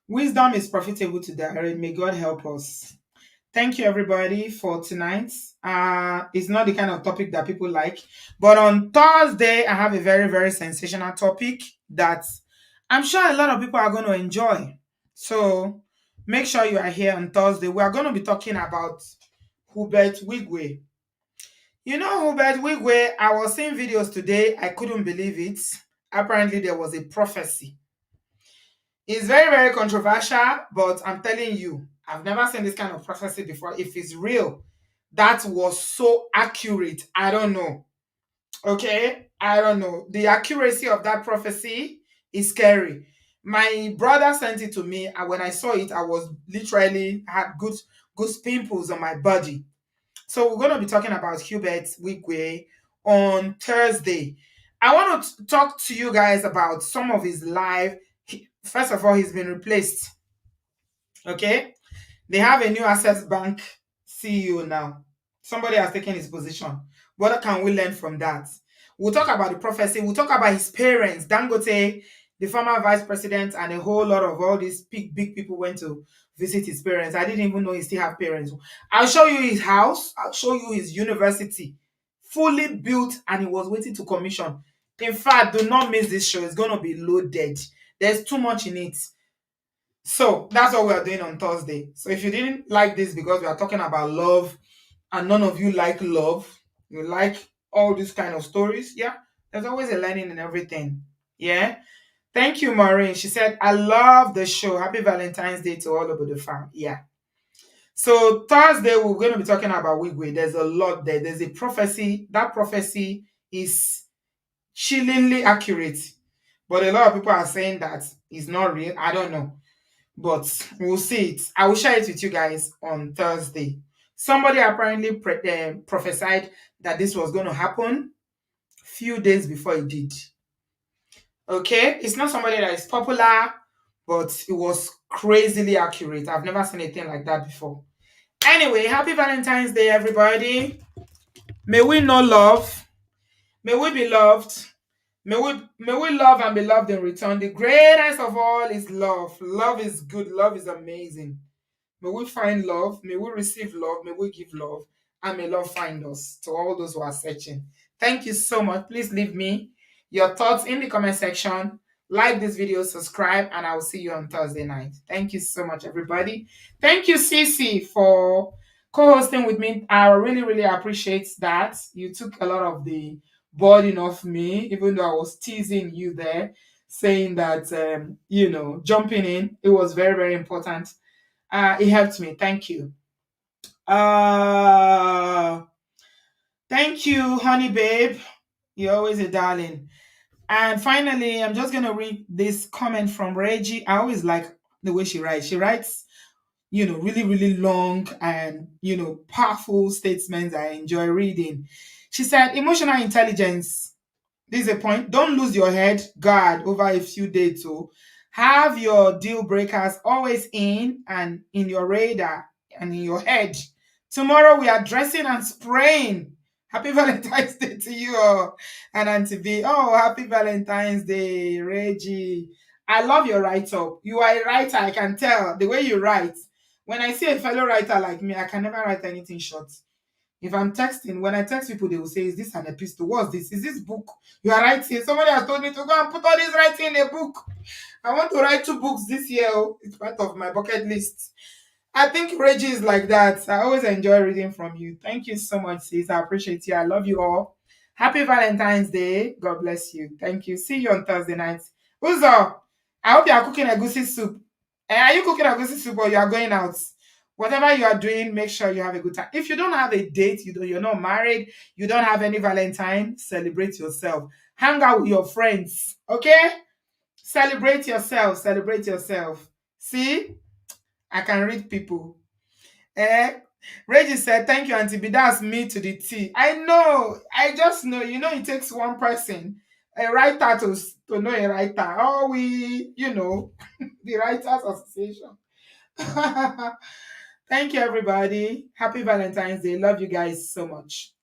wisdom is profitable to the may God help us. Thank you everybody for tonight. It's not the kind of topic that people like, but on Thursday I have a very, very sensational topic that I'm sure a lot of people are going to enjoy. So make sure you are here on Thursday. We are going to be talking about Hubert Wigwe. You know Hubert Wigwe, I was seeing videos today. I couldn't believe it. Apparently, there was a prophecy. It's very, very controversial, but I'm telling you, I've never seen this kind of prophecy before. If it's real, that was so accurate. I don't know. Okay? I don't know. The accuracy of that prophecy is scary. My brother sent it to me, and when I saw it, I was literally had good pimples on my body. So we're going to be talking about Hubert Wigwe on Thursday. I want to talk to you guys about some of his live. First of all, he's been replaced. Okay, they have a new Access Bank CEO now. Somebody has taken his position. What can we learn from that? We'll talk about the prophecy. We'll talk about his parents. Dangote, the former vice president, and a whole lot of all these big people went to visit his parents. I didn't even know he still have parents. I'll show you his house. I'll show you his university. Fully built, and he was waiting to commission. In fact, do not miss this show. It's going to be loaded. There's too much in it. So that's what we are doing on Thursday. So if you didn't like this because we are talking about love and none of you like love, you like all these kind of stories, yeah, there's always a learning in everything. Yeah. Thank you, Maureen. She said, I love the show. Happy Valentine's Day to all over the farm. Yeah. So Thursday, we're going to be talking about Wigwe. There's a lot there. There's a prophecy. That prophecy is chillingly accurate. But a lot of people are saying that it's not real. I don't know. But we'll see it. I will share it with you guys on Thursday. Somebody apparently prophesied that this was going to happen few days before it did. Okay, it's not somebody that is popular, but it was crazily accurate. I've never seen anything like that before. Anyway, happy Valentine's Day, everybody. May we know love. May we be loved. May we love and be loved in return. The greatest of all is love. Love is good. Love is amazing. May we find love. May we receive love. May we give love. And may love find us to all those who are searching. Thank you so much. Please leave me your thoughts in the comment section. Like this video, subscribe, and I will see you on Thursday night. Thank you so much, everybody. Thank you, Cece, for co-hosting with me. I really, really appreciate that. You took a lot of the burden off me, even though I was teasing you there, saying that, jumping in. It was very, very important. It helped me. Thank you. Thank you, honey babe. You're always a darling. And finally, I'm just going to read this comment from Reggie. I always like the way she writes. She writes, really, really long and, powerful statements I enjoy reading. She said, emotional intelligence. This is a point. Don't lose your head guard over a few days. So have your deal breakers always in and in your radar and in your head. Tomorrow we are dressing and spraying. Happy Valentine's Day to you all. And Auntie B. Oh, happy Valentine's Day, Reggie. I love your write-up. You are a writer, I can tell. The way you write. When I see a fellow writer like me, I can never write anything short. If I'm texting, when I text people, they will say, is this an epistle? What's this? Is this book you are writing? Somebody has told me to go and put all this writing in a book. I want to write 2 books this year. It's part of my bucket list. I think Reggie is like that. I always enjoy reading from you. Thank you so much, sis. I appreciate you. I love you all. Happy Valentine's Day. God bless you. Thank you. See you on Thursday night. Uzo, I hope you are cooking a goosey soup. Are you cooking a goosey soup or you are going out? Whatever you are doing, make sure you have a good time. If you don't have a date, you're not married, you don't have any Valentine, celebrate yourself. Hang out with your friends, okay? Celebrate yourself, celebrate yourself. See? I can read people. Reggie said, thank you, Auntie B. That's me to the T. I know. I just know. It takes one person, a writer, to know a writer. Oh, the Writers Association. Thank you, everybody. Happy Valentine's Day. Love you guys so much.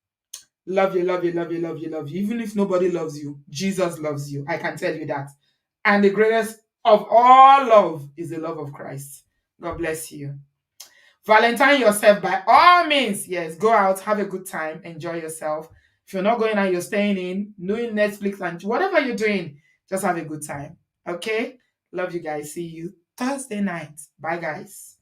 Love you, love you, love you, love you, love you. Even if nobody loves you, Jesus loves you. I can tell you that. And the greatest of all love is the love of Christ. God bless you. Valentine yourself by all means. Yes, go out, have a good time, enjoy yourself. If you're not going out, you're staying in, doing Netflix and whatever you're doing, just have a good time. Okay? Love you guys. See you Thursday night. Bye, guys.